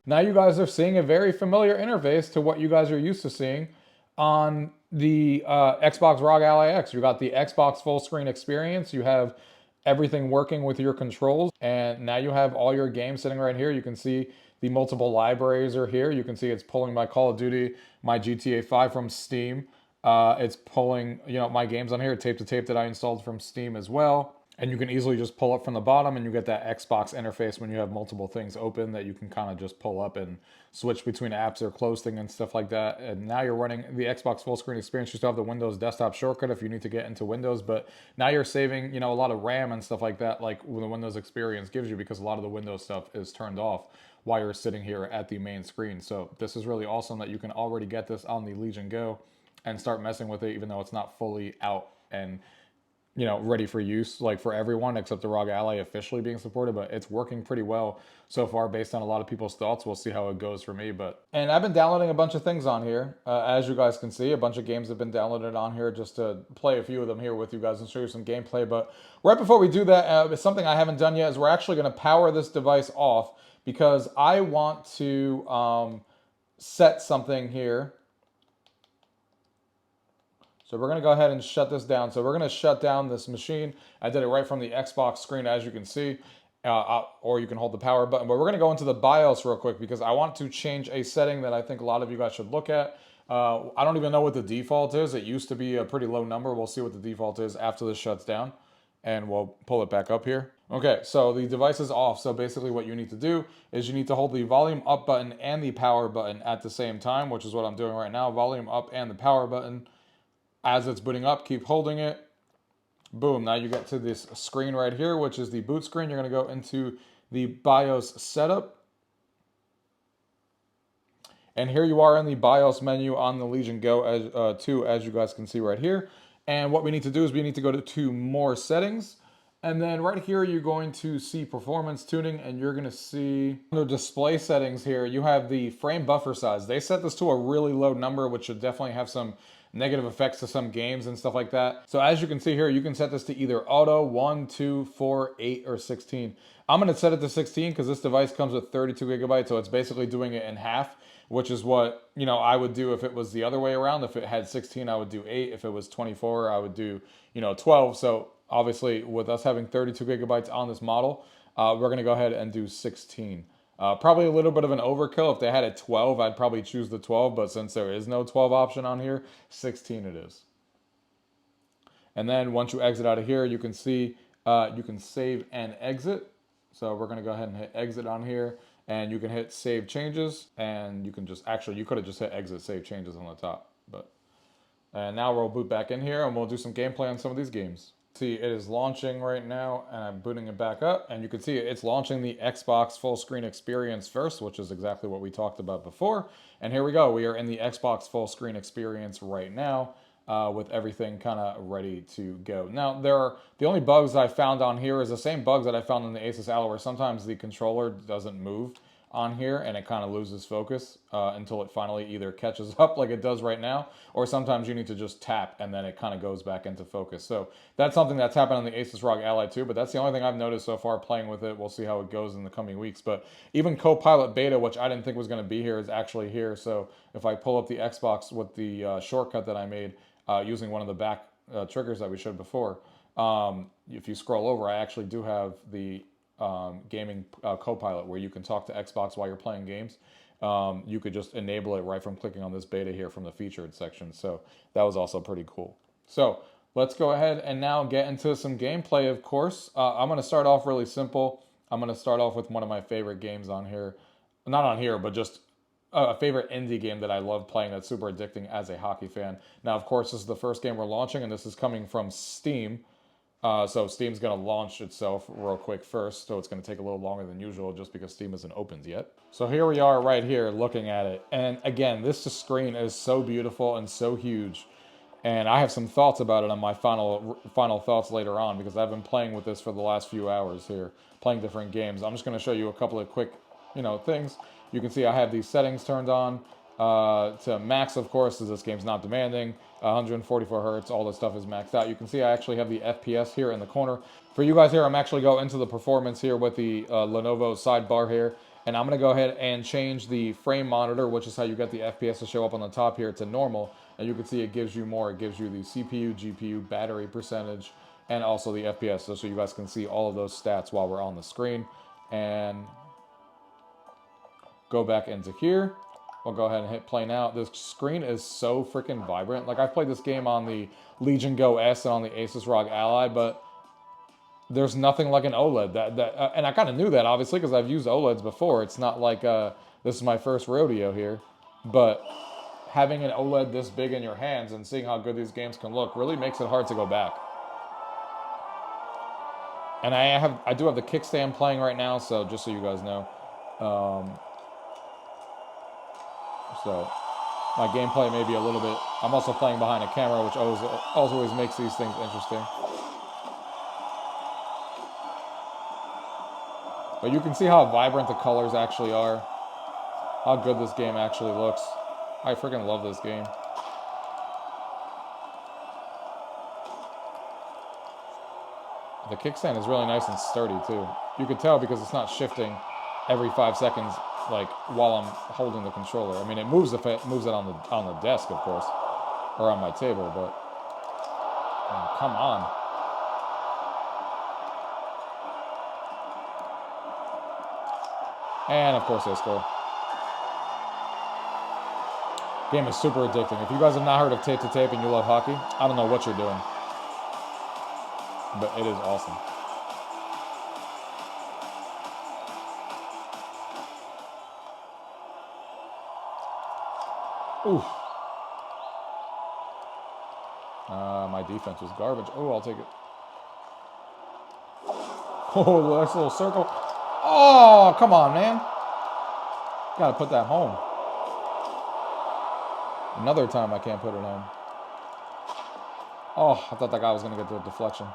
Now you guys are seeing a very familiar interface to what you guys are used to seeing on the Xbox ROG Ally X. You got the Xbox full screen experience. You have everything working with your controls, and now you have all your games sitting right here. You can see the multiple libraries are here. You can see it's pulling my Call of Duty, my GTA 5 from Steam. It's pulling, my games on here, tape to tape that I installed from Steam as well. And you can easily just pull up from the bottom, and you get that Xbox interface when you have multiple things open that you can kind of just pull up and switch between apps or close things and stuff like that. And now you're running the Xbox full screen experience. You still have the Windows desktop shortcut if you need to get into Windows, but now you're saving, a lot of RAM and stuff like that, like the Windows experience gives you, because a lot of the Windows stuff is turned off while you're sitting here at the main screen. So this is really awesome that you can already get this on the Legion Go and start messing with it, even though it's not fully out and ready for use, like for everyone except the ROG Ally officially being supported, but it's working pretty well so far based on a lot of people's thoughts. We'll see how it goes for me. And I've been downloading a bunch of things on here. As you guys can see, a bunch of games have been downloaded on here, just to play a few of them here with you guys and show you some gameplay. But right before we do that, it's something I haven't done yet, is we're actually going to power this device off, because I want to set something here. So we're going to go ahead and shut this down. So we're going to shut down this machine. I did it right from the Xbox screen, as you can see, or you can hold the power button. But we're going to go into the BIOS real quick, because I want to change a setting that I think a lot of you guys should look at. I don't even know what the default is. It used to be a pretty low number. We'll see what the default is after this shuts down, and we'll pull it back up here. Okay, so the device is off. So basically what you need to do is you need to hold the volume up button and the power button at the same time, which is what I'm doing right now. Volume up and the power button. As it's booting up, keep holding it. Boom, now you get to this screen right here, which is the boot screen. You're going to go into the BIOS setup. And here you are in the BIOS menu on the Legion Go 2, as you guys can see right here. And what we need to do is we need to go to more settings. And then right here, you're going to see performance tuning, and you're going to see under display settings here, you have the frame buffer size. They set this to a really low number, which should definitely have some negative effects to some games and stuff like that. So as you can see here, you can set this to either auto, 1, 2, 4, 8, or 16. I'm going to set it to 16 because this device comes with 32 gigabytes, so it's basically doing it in half, which is what, I would do if it was the other way around. If it had 16, I would do 8. If it was 24, I would do, 12. So obviously, with us having 32 gigabytes on this model, we're going to go ahead and do 16. Probably a little bit of an overkill. If they had a 12, I'd probably choose the 12, but since there is no 12 option on here, 16 it is. And then once you exit out of here, you can see you can save and exit. So we're going to go ahead and hit exit on here, and you can hit save changes, and you can just, actually, you could have just hit exit save changes on the top. And now we'll boot back in here, and we'll do some gameplay on some of these games. See, it is launching right now, and I'm booting it back up, and you can see it's launching the Xbox full screen experience first, which is exactly what we talked about before. And here we go. We are in the Xbox full screen experience right now, with everything kind of ready to go. Now, the only bugs I found on here is the same bugs that I found in the Asus Ally, where sometimes the controller doesn't move on here and it kind of loses focus until it finally either catches up like it does right now, or sometimes you need to just tap and then it kind of goes back into focus. So that's something that's happened on the Asus ROG Ally too, but that's the only thing I've noticed so far playing with it. We'll see how it goes in the coming weeks. But even Copilot Beta, which I didn't think was going to be here, is actually here. So if I pull up the Xbox with the shortcut that I made using one of the back triggers that we showed before, if you scroll over, I actually do have the gaming Copilot, where you can talk to Xbox while you're playing games. you could just enable it right from clicking on this beta here from the featured section. So that was also pretty cool. So let's go ahead and now get into some gameplay, of course. I'm going to start off really simple. I'm going to start off with one of my favorite games on here. Not on here, but just a favorite indie game that I love playing that's super addicting as a hockey fan. Now, of course, this is the first game we're launching, and this is coming from Steam. So Steam's going to launch itself real quick first, so it's going to take a little longer than usual just because Steam isn't opened yet. So here we are right here looking at it. And again, this screen is so beautiful and so huge. And I have some thoughts about it on my final thoughts later on because I've been playing with this for the last few hours here, playing different games. I'm just going to show you a couple of quick, things. You can see I have these settings turned on to max, of course, as this game's not demanding. 144 hertz, all this stuff is maxed out. You can see I actually have the FPS here in the corner. For you guys here, I'm actually going into the performance here with the Lenovo sidebar here. And I'm going to go ahead and change the frame monitor, which is how you get the FPS to show up on the top here, to normal. And you can see it gives you more. It gives you the CPU, GPU, battery percentage, and also the FPS. So you guys can see all of those stats while we're on the screen. And go back into here. We'll go ahead and hit play now. This screen is so freaking vibrant. Like, I've played this game on the Legion Go S and on the Asus ROG Ally, but there's nothing like an OLED. And I kind of knew that, obviously, because I've used OLEDs before. It's not like this is my first rodeo here. But having an OLED this big in your hands and seeing how good these games can look really makes it hard to go back. And I do have the kickstand playing right now, so just so you guys know. So my gameplay may be a little bit... I'm also playing behind a camera, which always makes these things interesting. But you can see how vibrant the colors actually are. How good this game actually looks. I freaking love this game. The kickstand is really nice and sturdy too. You could tell because it's not shifting every 5 seconds, like while I'm holding the controller. I mean, it moves if it moves it on the desk, of course, or on my table. But oh, come on. And of course they score. Game is super addicting. If you guys have not heard of Tape to Tape and you love hockey, I don't know what you're doing. But it is awesome. Oof. My defense was garbage. Oh, I'll take it. Oh, nice little circle. Oh, come on, man. Gotta put that home. Another time I can't put it home. Oh, I thought that guy was gonna get the deflection.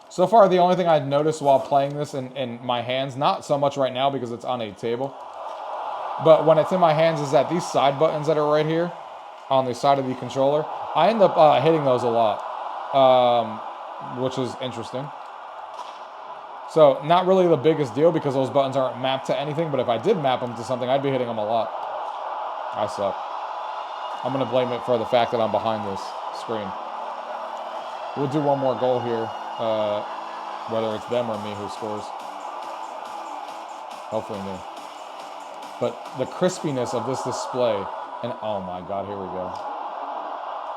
So far, the only thing I've noticed while playing this in my hands, not so much right now because it's on a table, but when it's in my hands, is that these side buttons that are right here on the side of the controller, I end up hitting those a lot, which is interesting. So not really the biggest deal because those buttons aren't mapped to anything, but if I did map them to something, I'd be hitting them a lot. I suck. I'm going to blame it for the fact that I'm behind this screen. We'll do one more goal here, whether it's them or me who scores. Hopefully me. But the crispiness of this display, and oh my god, here we go.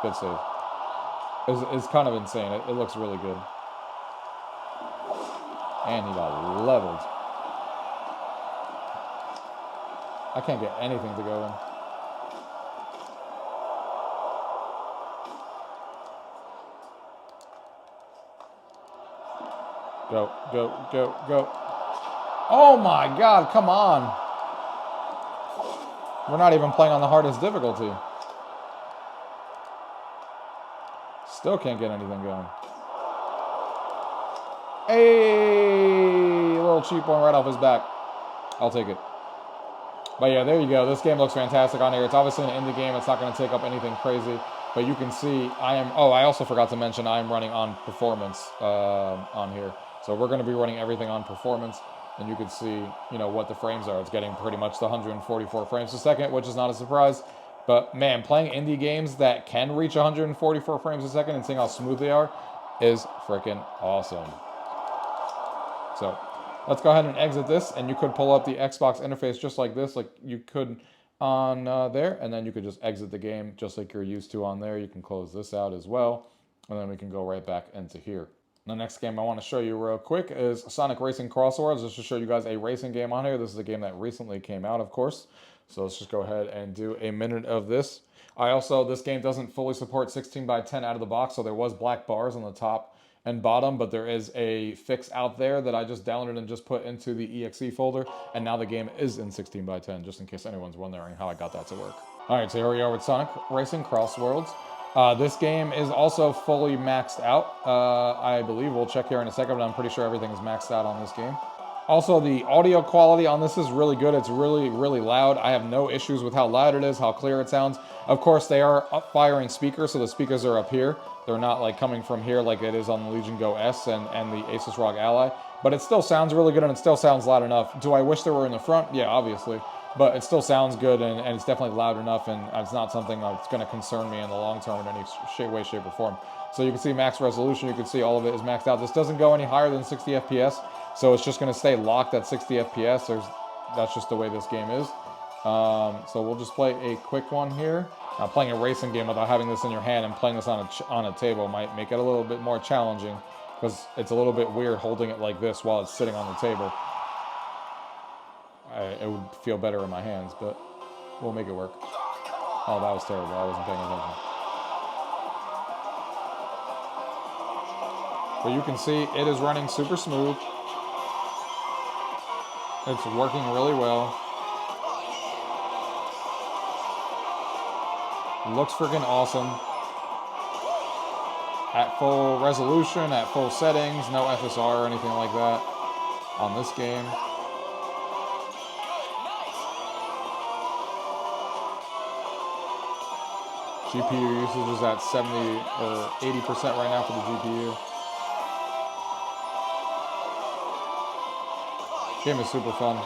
Good save. It's kind of insane. It looks really good. And he got leveled. I can't get anything to go in. Go, go, go, go. Oh my god, come on. We're not even playing on the hardest difficulty. Still can't get anything going. Hey, a little cheap one right off his back. I'll take it. But yeah, there you go. This game looks fantastic on here. It's obviously an indie game. It's not going to take up anything crazy. But you can see I am... Oh, I also forgot to mention I am running on performance on here. So we're going to be running everything on performance. And you can see, you know, what the frames are. It's getting pretty much the 144 frames a second, which is not a surprise. But man, playing indie games that can reach 144 frames a second and seeing how smooth they are is freaking awesome. So Let's go ahead and exit this, and you could pull up the Xbox interface just like this, like you could on there, and then you could just exit the game just like you're used to on there. You can close this out as well, and then we can go right back into here. The next game I want to show you real quick is Sonic Racing Crossworlds. Just to show you guys a racing game on here. This is a game that recently came out, of course. So let's just go ahead and do a minute of this. This game doesn't fully support 16:10 out of the box, so there was black bars on the top and bottom, but there is a fix out there that I just downloaded and just put into the exe folder, and now the game is in 16:10, just in case anyone's wondering how I got that to work. All right, so here we are with Sonic Racing Crossworlds. This game is also fully maxed out. I believe we'll check here in a second, but I'm pretty sure everything is maxed out on this game. Also, the audio quality on this is really good. It's really, really loud. I have no issues with how loud it is, how clear it sounds. Of course, they are up-firing speakers, so the speakers are up here. They're not like coming from here like it is on the Legion Go S and the Asus ROG Ally. But it still sounds really good, and it still sounds loud enough. Do I wish they were in the front? Yeah, obviously. But it still sounds good, and it's definitely loud enough, and it's not something that's going to concern me in the long term in any way, shape, or form. So you can see max resolution. You can see all of it is maxed out. This doesn't go any higher than 60 FPS, so it's just going to stay locked at 60 FPS. That's just the way this game is. So we'll just play a quick one here. Now, playing a racing game without having this in your hand and playing this on a table might make it a little bit more challenging, because it's a little bit weird holding it like this while it's sitting on the table. It would feel better in my hands, but we'll make it work. Oh, that was terrible. I wasn't paying attention. But you can see it is running super smooth. It's working really well. Looks freaking awesome. At full resolution, at full settings, no FSR or anything like that on this game. GPU usage is at 70 or 80% right now for the GPU. Game is super fun.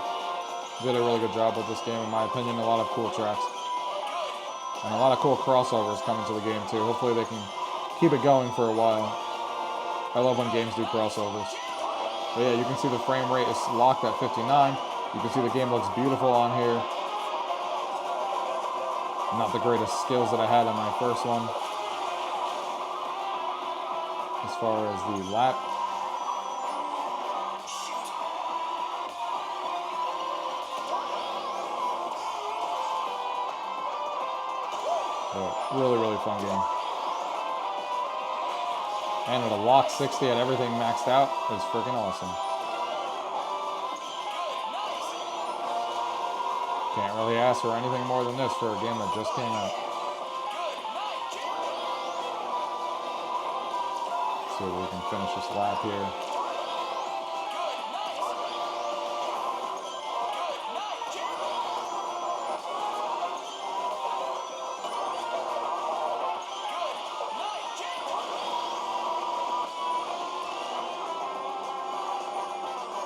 Did a really good job with this game, in my opinion. A lot of cool tracks. And a lot of cool crossovers coming to the game, too. Hopefully they can keep it going for a while. I love when games do crossovers. But yeah, you can see the frame rate is locked at 59. You can see the game looks beautiful on here. Not the greatest skills that I had in my first one. As far as the lap. But really, really fun game. And at a lock 60 and everything maxed out is freaking awesome. Can't really ask for anything more than this for a game that just came out. So we can finish this lap here.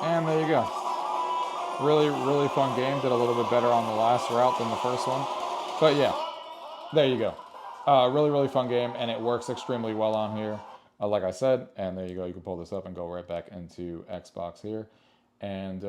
And there you go. Really, really fun game. Did a little bit better on the last route than the first one. But yeah, there you go. Really, really fun game, and it works extremely well on here, like I said. And there you go. You can pull this up and go right back into Xbox here. And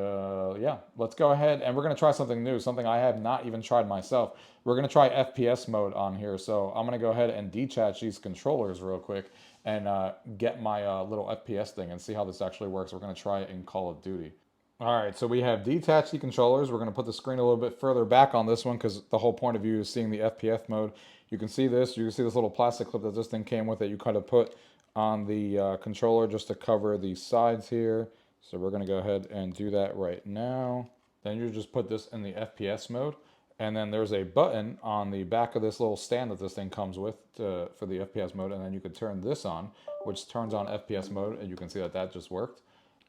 yeah, let's go ahead, and we're going to try something new, something I have not even tried myself. We're going to try FPS mode on here. So I'm going to go ahead and detach these controllers real quick and get my little FPS thing and see how this actually works. We're going to try it in Call of Duty. All right, so we have detached the controllers. We're going to put the screen a little bit further back on this one because the whole point of view is seeing the FPS mode. You can see this. You can see this little plastic clip that this thing came with that you kind of put on the controller just to cover the sides here. So we're going to go ahead and do that right now. Then you just put this in the FPS mode. And then there's a button on the back of this little stand that this thing comes with for the FPS mode. And then you could turn this on, which turns on FPS mode. And you can see that that just worked.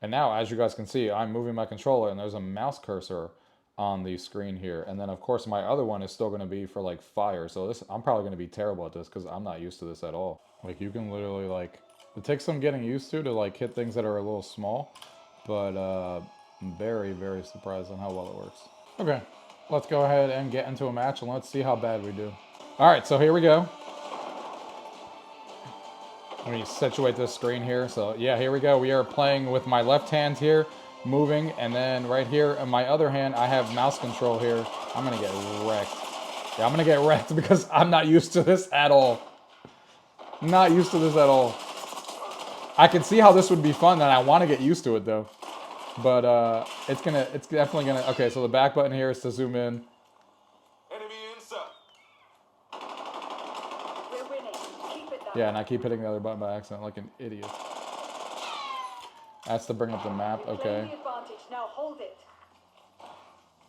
And now, as you guys can see, I'm moving my controller and there's a mouse cursor on the screen here. And then, of course, my other one is still going to be for, like, fire. So this, I'm probably going to be terrible at this because I'm not used to this at all. Like, you can literally, like, it takes some getting used to, like, hit things that are a little small. But I'm very, very surprised on how well it works. Okay, let's go ahead and get into a match and let's see how bad we do. All right, so here we go. Let me situate this screen here. So yeah, here we go. We are playing with my left hand here moving. And then right here in my other hand, I have mouse control here. I'm gonna get wrecked. Yeah, I'm gonna get wrecked because I'm not used to this at all. Not used to this at all. I can see how this would be fun, and I want to get used to it though. But it's definitely gonna. Okay, so the back button here is to zoom in. Enemy inside. We're winning. Keep it that Yeah, and I keep hitting the other button by accident like an idiot. That's to bring up the map. Claim Okay. the advantage. Now hold it.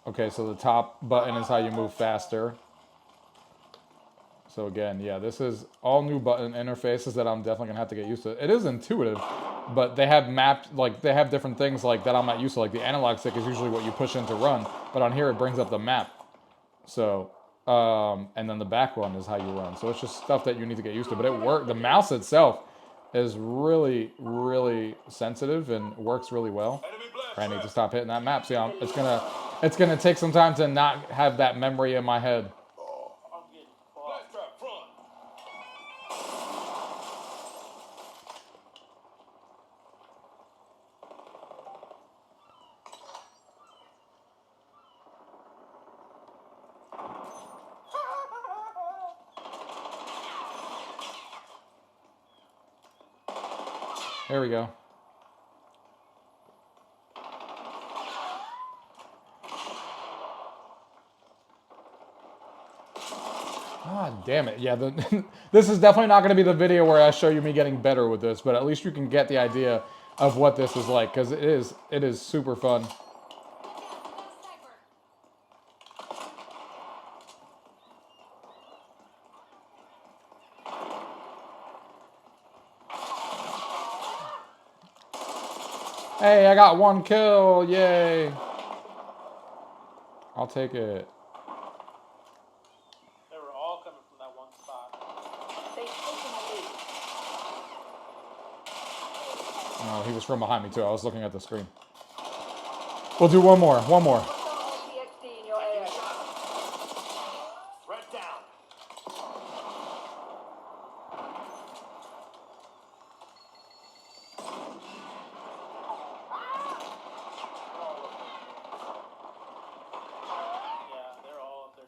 Okay, so the top button is how you move faster. So again, yeah, this is all new button interfaces that I'm definitely gonna have to get used to. It is intuitive, but they have mapped, like, they have different things like that I'm not used to. Like the analog stick is usually what you push in to run, but on here it brings up the map. So, and then the back one is how you run. So it's just stuff that you need to get used to. But it works. The mouse itself is really, really sensitive and works really well. I need to stop hitting that map. See, it's gonna take some time to not have that memory in my head. There we go. Ah, damn it. Yeah, this is definitely not going to be the video where I show you me getting better with this, but at least you can get the idea of what this is like, because it is super fun. Hey, I got 1 kill. Yay. I'll take it. They were all coming from that one spot. They've taken the lead. Oh, he was from behind me too. I was looking at the screen. We'll do one more. One more. PXD in your area. Threat down. Yeah, they're all up there.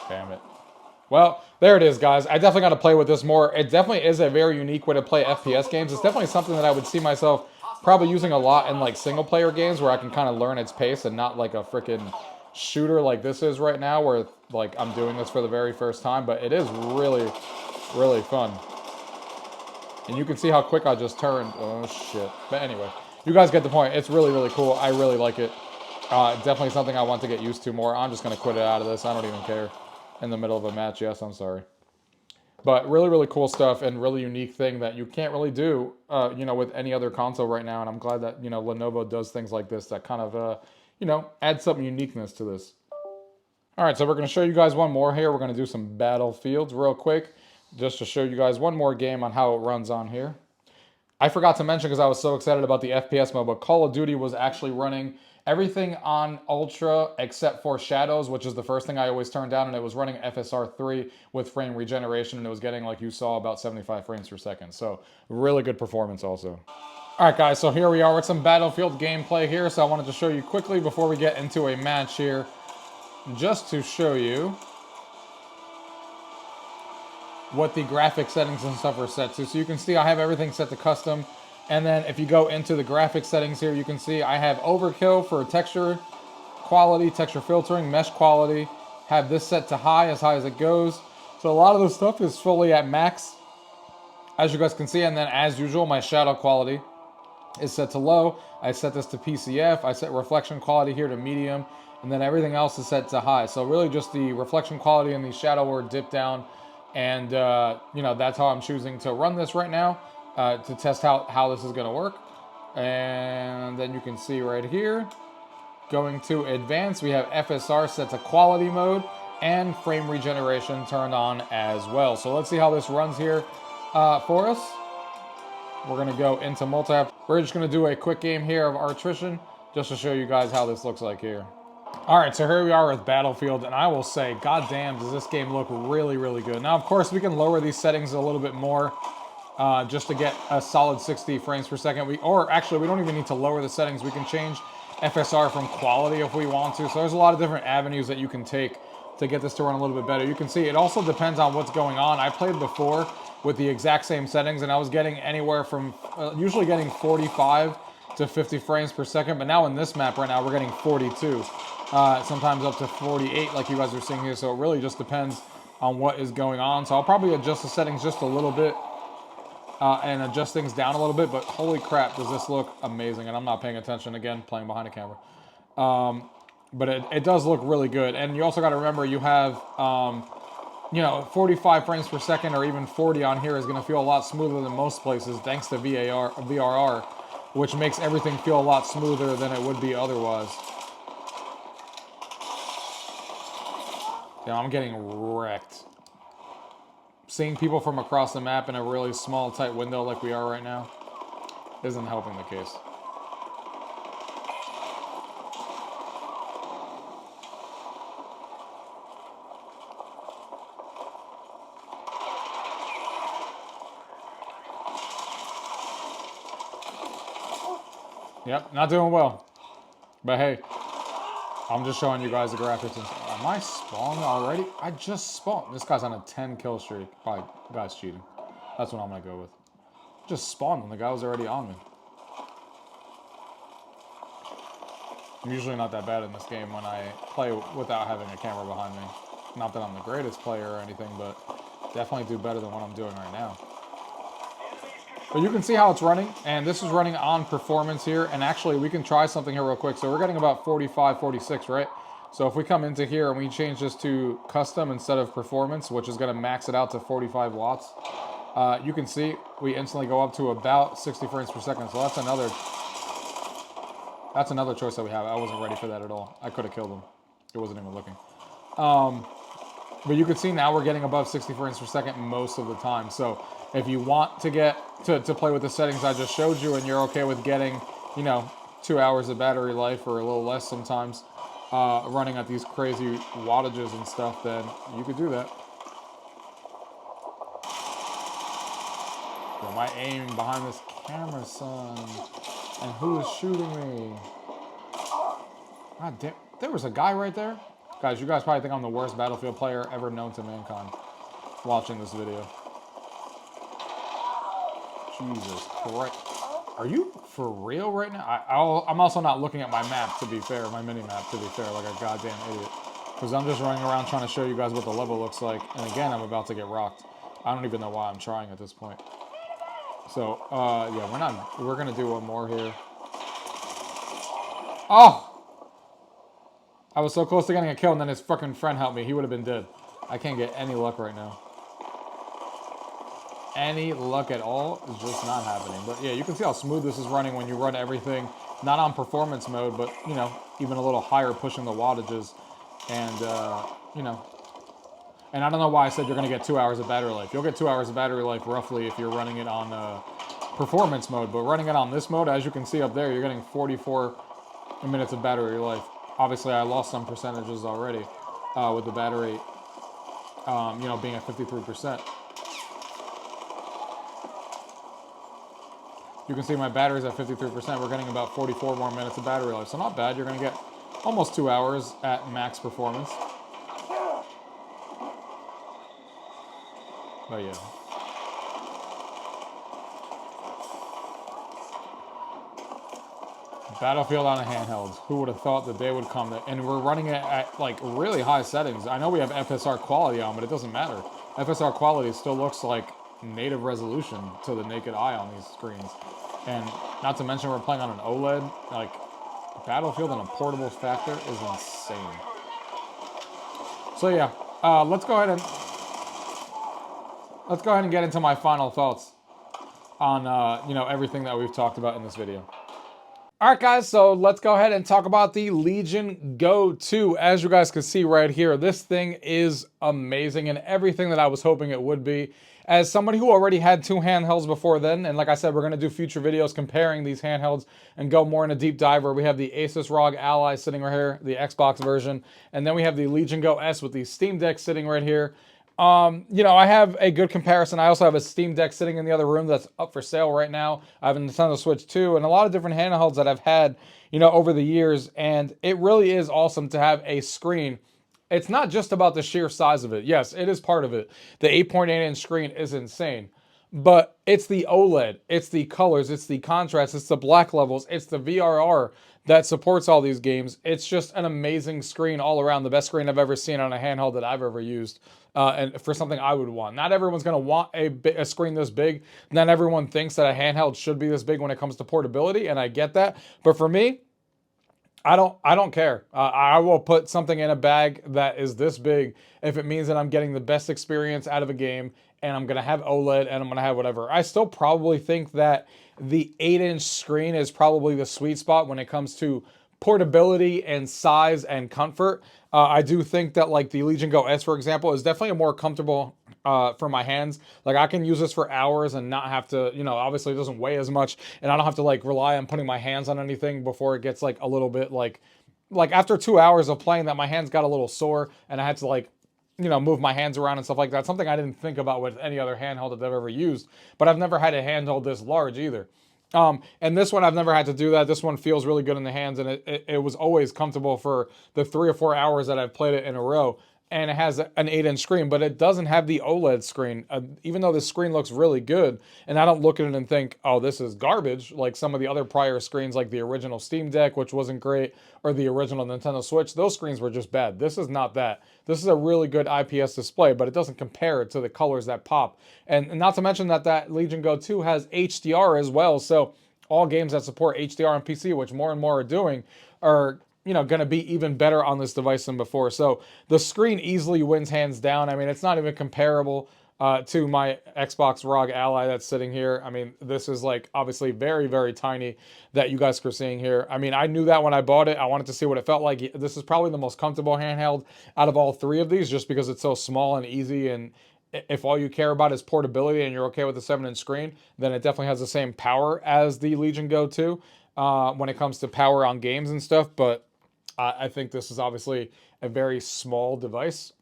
Damn it. Well, there it is, guys. I definitely got to play with this more. It definitely is a very unique way to play FPS games. It's definitely something that I would see myself probably using a lot in like single player games where I can kind of learn its pace and not like a freaking shooter like this is right now where like I'm doing this for the very first time. But it is really, really fun. And you can see how quick I just turned. Oh, shit. But anyway, you guys get the point. It's really, really cool. I really like it. Definitely something I want to get used to more. I'm just going to quit it out of this. I don't even care. In the middle of a match, yes, I'm sorry. But really, really cool stuff and really unique thing that you can't really do, you know, with any other console right now. And I'm glad that, you know, Lenovo does things like this that kind of, you know, add some uniqueness to this. All right, so we're going to show you guys one more here. We're going to do some Battlefields real quick just to show you guys one more game on how it runs on here. I forgot to mention because I was so excited about the FPS mode, but Call of Duty was actually running everything on Ultra except for Shadows, which is the first thing I always turn down, and it was running FSR 3 with frame regeneration, and it was getting, like you saw, about 75 frames per second. So really good performance also. All right, guys, so here we are with some Battlefield gameplay here. So I wanted to show you quickly before we get into a match here, just to show you what the graphic settings and stuff are set to. So you can see I have everything set to custom. And then if you go into the graphic settings here, you can see I have overkill for texture quality, texture filtering, mesh quality. Have this set to high as it goes. So a lot of the stuff is fully at max, as you guys can see. And then as usual, my shadow quality is set to low. I set this to PCF. I set reflection quality here to medium. And then everything else is set to high. So really just the reflection quality and the shadow were dipped down. And, you know, that's how I'm choosing to run this right now. To test how this is going to work. And then you can see right here, going to advanced, we have FSR set to quality mode and frame regeneration turned on as well. So let's see how this runs here for us. We're going to go into multi. We're just going to do a quick game here of Artrition just to show you guys how this looks like here. All right, so here we are with Battlefield, and I will say, goddamn, does this game look really, really good. Now, of course, we can lower these settings a little bit more. just to get a solid 60 frames per second. We don't even need to lower the settings. We can change FSR from quality if we want to. So there's a lot of different avenues that you can take to get this to run a little bit better. You can see it also depends on what's going on. I played before with the exact same settings, and I was getting anywhere from usually getting 45 to 50 frames per second. But now in this map right now, we're getting 42, sometimes up to 48, like you guys are seeing here. So it really just depends on what is going on. So I'll probably adjust the settings just a little bit. And adjust things down a little bit, but holy crap, does this look amazing. And I'm not paying attention, again, playing behind a camera. But it does look really good. And you also got to remember, you have, 45 frames per second or even 40 on here is going to feel a lot smoother than most places, thanks to VRR, which makes everything feel a lot smoother than it would be otherwise. Yeah, I'm getting wrecked. Seeing people from across the map in a really small, tight window like we are right now isn't helping the case. Yep, not doing well. But hey, I'm just showing you guys the graphics. Am I spawned already? I just spawned. This guy's on a 10 kill streak. Probably guy's cheating. That's what I'm gonna go with. Just spawned when the guy was already on me. I'm usually not that bad in this game when I play without having a camera behind me. Not that I'm the greatest player or anything, but definitely do better than what I'm doing right now. But you can see how it's running, and this is running on performance here, and actually we can try something here real quick. So we're getting about 45, 46, right? So if we come into here and we change this to custom instead of performance, which is going to max it out to 45 watts, you can see we instantly go up to about 60 frames per second. So that's another choice that we have. I wasn't ready for that at all. I could have killed him. It wasn't even looking. But you can see now we're getting above 60 frames per second most of the time. So if you want to get to play with the settings I just showed you, and you're okay with getting, 2 hours of battery life or a little less sometimes, running at these crazy wattages and stuff, then you could do that. Yo, my aim behind this camera, son. And who is shooting me? God damn. There was a guy right there. Guys, you guys probably think I'm the worst Battlefield player ever known to mankind watching this video. Jesus Christ. Are you for real right now? I'm also not looking at my map, to be fair, my mini-map, to be fair, like a goddamn idiot. Because I'm just running around trying to show you guys what the level looks like. And again, I'm about to get rocked. I don't even know why I'm trying at this point. So, yeah, we're going to do one more here. Oh! I was so close to getting a kill, and then his fucking friend helped me. He would have been dead. I can't get any luck right now. Any luck at all is just not happening. But yeah, you can see how smooth this is running when you run everything, not on performance mode, but, even a little higher, pushing the wattages. And, and I don't know why I said you're going to get 2 hours of battery life. You'll get 2 hours of battery life roughly if you're running it on performance mode. But running it on this mode, as you can see up there, you're getting 44 minutes of battery life. Obviously, I lost some percentages already with the battery, being at 53%. You can see my battery's at 53%. We're getting about 44 more minutes of battery life. So not bad. You're going to get almost 2 hours at max performance. But yeah. Battlefield on a handheld. Who would have thought the day would come that, and we're running it at like really high settings. I know we have FSR quality on, but it doesn't matter. FSR quality still looks like native resolution to the naked eye on these screens. And not to mention we're playing on an OLED. Like, Battlefield on a portable factor is insane. So yeah, let's go ahead and get into my final thoughts on everything that we've talked about in this video. All right, guys, so let's go ahead and talk about the Legion Go 2. As you guys can see right here, this thing is amazing and everything that I was hoping it would be. As somebody who already had two handhelds before then, and like I said, we're going to do future videos comparing these handhelds and go more in a deep dive where we have the Asus ROG Ally sitting right here, the Xbox version, and then we have the Legion Go S with the Steam Deck sitting right here. You know, I have a good comparison. I also have a Steam Deck sitting in the other room that's up for sale right now. I have a Nintendo Switch 2 and a lot of different handhelds that I've had, you know, over the years. And it really is awesome to have a screen. It's not just about the sheer size of it. Yes, it is part of it. The 8.8-inch screen is insane. But it's the OLED, it's the colors, it's the contrast, it's the black levels, it's the VRR that supports all these games. It's just an amazing screen all around, the best screen I've ever seen on a handheld that I've ever used, and for something I would want. Not everyone's going to want a screen this big. Not everyone thinks that a handheld should be this big when it comes to portability, and I get that. But for me, I don't care. I will put something in a bag that is this big if it means that I'm getting the best experience out of a game and I'm going to have OLED and I'm going to have whatever. I still probably think that the 8-inch screen is probably the sweet spot when it comes to portability and size and comfort. I do think that like the Legion Go S, for example, is definitely a more comfortable for my hands. Like I can use this for hours and not have to, you know, obviously it doesn't weigh as much and I don't have to like rely on putting my hands on anything before it gets like a little bit like after 2 hours of playing that, my hands got a little sore and I had to like, you know, move my hands around and stuff like that. Something I didn't think about with any other handheld that I've ever used, but I've never had a handheld this large either. And this one, I've never had to do that. This one feels really good in the hands, and it was always comfortable for the 3 or 4 hours that I've played it in a row. And it has an 8-inch screen, but it doesn't have the OLED screen, even though the screen looks really good. And I don't look at it and think, oh, this is garbage, like some of the other prior screens, like the original Steam Deck, which wasn't great, or the original Nintendo Switch. Those screens were just bad. This is not that. This is a really good IPS display, but it doesn't compare to the colors that pop. And not to mention that Legion Go 2 has HDR as well, so all games that support HDR on PC, which more and more are doing, are, you know, going to be even better on this device than before. So the screen easily wins hands down. I mean, it's not even comparable to my Xbox ROG Ally that's sitting here. I mean, this is like obviously very, very tiny that you guys are seeing here. I mean, I knew that when I bought it. I wanted to see what it felt like. This is probably the most comfortable handheld out of all three of these just because it's so small and easy, and if all you care about is portability and you're okay with the 7-inch screen, then it definitely has the same power as the Legion Go 2 when it comes to power on games and stuff. But I think this is obviously a very small device.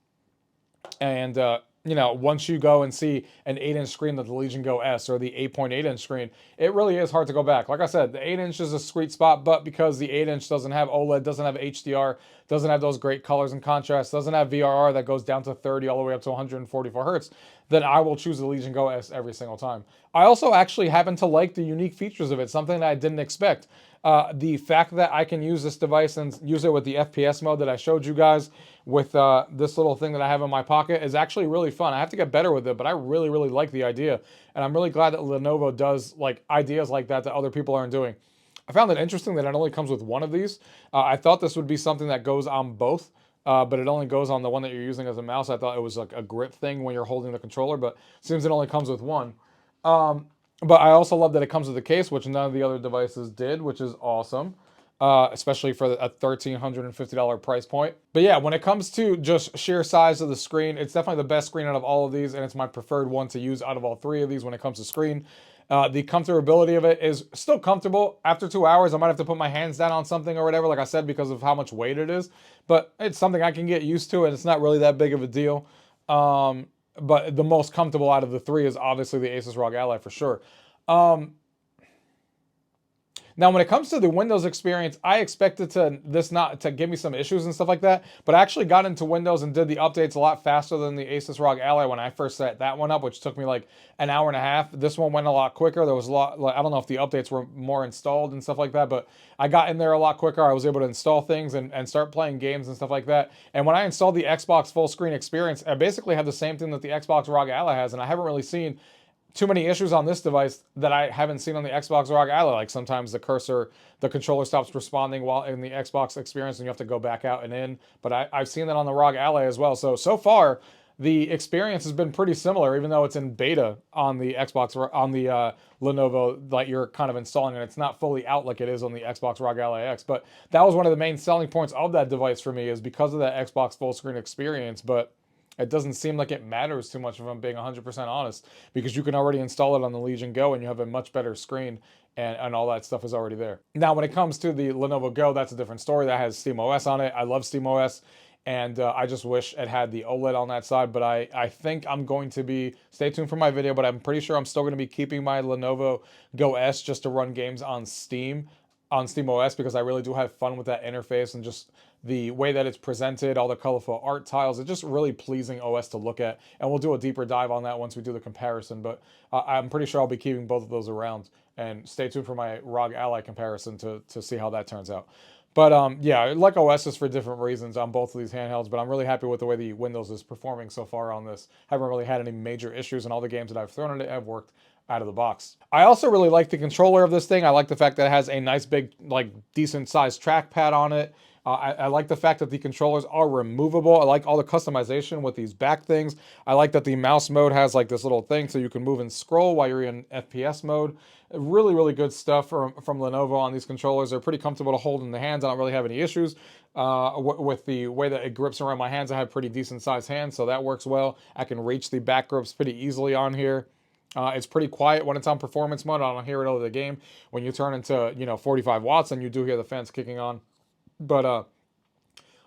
And, you know, once you go and see an 8-inch screen like the Legion Go S or the 8.8-inch screen, it really is hard to go back. Like I said, the 8-inch is a sweet spot, but because the 8-inch doesn't have OLED, doesn't have HDR, doesn't have those great colors and contrasts, doesn't have VRR that goes down to 30 all the way up to 144 hertz, then I will choose the Legion Go S every single time. I also actually happen to like the unique features of it, something that I didn't expect. The fact that I can use this device and use it with the FPS mode that I showed you guys with this little thing that I have in my pocket is actually really fun. I have to get better with it, but I really, really like the idea. And I'm really glad that Lenovo does like ideas like that other people aren't doing. I found it interesting that it only comes with one of these. I thought this would be something that goes on both, but it only goes on the one that you're using as a mouse. I thought it was like a grip thing when you're holding the controller, but it seems it only comes with one. But I also love that it comes with a case, which none of the other devices did, which is awesome, especially for a $1,350 price point. But yeah, when it comes to just sheer size of the screen, it's definitely the best screen out of all of these, and it's my preferred one to use out of all three of these when it comes to screen. The comfortability of it is still comfortable. After 2 hours, I might have to put my hands down on something or whatever, like I said, because of how much weight it is. But it's something I can get used to, and it's not really that big of a deal. But the most comfortable out of the three is obviously the Asus ROG Ally for sure. Now, when it comes to the Windows experience, I expected this not to give me some issues and stuff like that, but I actually got into Windows and did the updates a lot faster than the Asus ROG Ally when I first set that one up, which took me like an hour and a half. This one went a lot quicker. There was a lot, like, I don't know if the updates were more installed and stuff like that, but I got in there a lot quicker. I was able to install things and start playing games and stuff like that. And when I installed the Xbox full screen experience, I basically had the same thing that the Xbox ROG Ally has, and I haven't really seen too many issues on this device that I haven't seen on the Xbox ROG Ally. Like sometimes the controller stops responding while in the Xbox experience and you have to go back out and in. But I've seen that on the ROG Ally as well. So far, the experience has been pretty similar, even though it's in beta on the Xbox, on the Lenovo, like you're kind of installing it. It's not fully out like it is on the Xbox ROG Ally X. But that was one of the main selling points of that device for me, is because of that Xbox full screen experience. But it doesn't seem like it matters too much, if I'm being 100% honest, because you can already install it on the Legion Go and you have a much better screen, and all that stuff is already there. Now, when it comes to the Lenovo Go, that's a different story. That has SteamOS on it. I love SteamOS. And I just wish it had the OLED on that side, but I think I'm going to be, stay tuned for my video, but I'm pretty sure I'm still going to be keeping my Lenovo Go S just to run games on Steam OS, because I really do have fun with that interface and just the way that it's presented, all the colorful art tiles. It's just really pleasing OS to look at, and we'll do a deeper dive on that once we do the comparison, but I'm pretty sure I'll be keeping both of those around, and stay tuned for my ROG Ally comparison to see how that turns out. But yeah, I like OSs for different reasons on both of these handhelds, but I'm really happy with the way the Windows is performing so far on this. Haven't really had any major issues, and all the games that I've thrown in it have worked out of the box. I also really like the controller of this thing. I like the fact that it has a nice big, like, decent sized trackpad on it. I like the fact that the controllers are removable. I like all the customization with these back things. I like that the mouse mode has like this little thing so you can move and scroll while you're in FPS mode. Really, really good stuff from Lenovo on these controllers. They're pretty comfortable to hold in the hands. I don't really have any issues with the way that it grips around my hands. I have pretty decent sized hands, so that works well. I can reach the back grips pretty easily on here. It's pretty quiet when it's on performance mode. I don't hear it over the game. When you turn into, 45 watts, and you do hear the fans kicking on. But a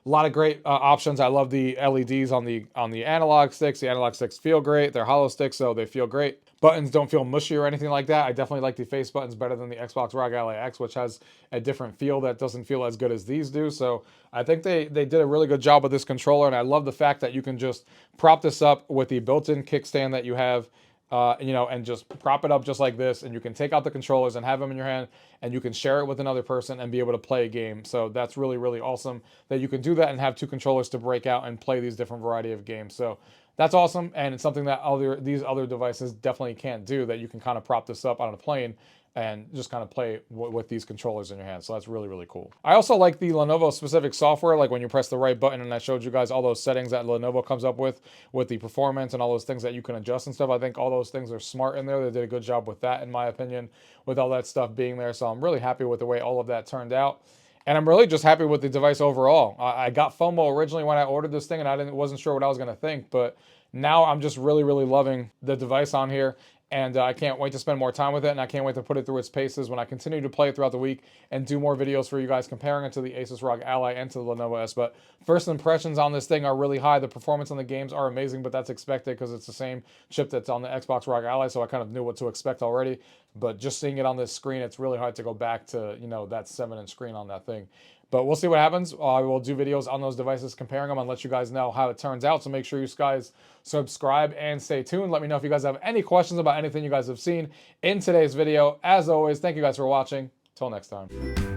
lot of great options. I love the LEDs on the analog sticks. The analog sticks feel great. They're hollow sticks, so they feel great. Buttons don't feel mushy or anything like that. I definitely like the face buttons better than the Xbox ROG Ally X, which has a different feel that doesn't feel as good as these do. So I think they did a really good job with this controller, and I love the fact that you can just prop this up with the built-in kickstand that you have. And just prop it up just like this, and you can take out the controllers and have them in your hand, and you can share it with another person and be able to play a game. So that's really, really awesome that you can do that and have two controllers to break out and play these different variety of games. So that's awesome, and it's something that these other devices definitely can't do, that you can kind of prop this up on a plane and just kind of play with these controllers in your hand. So that's really, really cool. I also like the Lenovo specific software, like when you press the right button, and I showed you guys all those settings that Lenovo comes up with the performance and all those things that you can adjust and stuff. I think all those things are smart in there. They did a good job with that, in my opinion, with all that stuff being there. So I'm really happy with the way all of that turned out. And I'm really just happy with the device overall. I got FOMO originally when I ordered this thing, and I wasn't sure what I was going to think, but now I'm just really, really loving the device on here. And I can't wait to spend more time with it, and I can't wait to put it through its paces when I continue to play it throughout the week and do more videos for you guys comparing it to the Asus ROG Ally and to the Lenovo S. But first impressions on this thing are really high. The performance on the games are amazing, but that's expected because it's the same chip that's on the Xbox ROG Ally, so I kind of knew what to expect already. But just seeing it on this screen, it's really hard to go back to, that 7-inch screen on that thing. But we'll see what happens. I will do videos on those devices comparing them and let you guys know how it turns out. So make sure you guys subscribe and stay tuned. Let me know if you guys have any questions about anything you guys have seen in today's video. As always, thank you guys for watching. Till next time.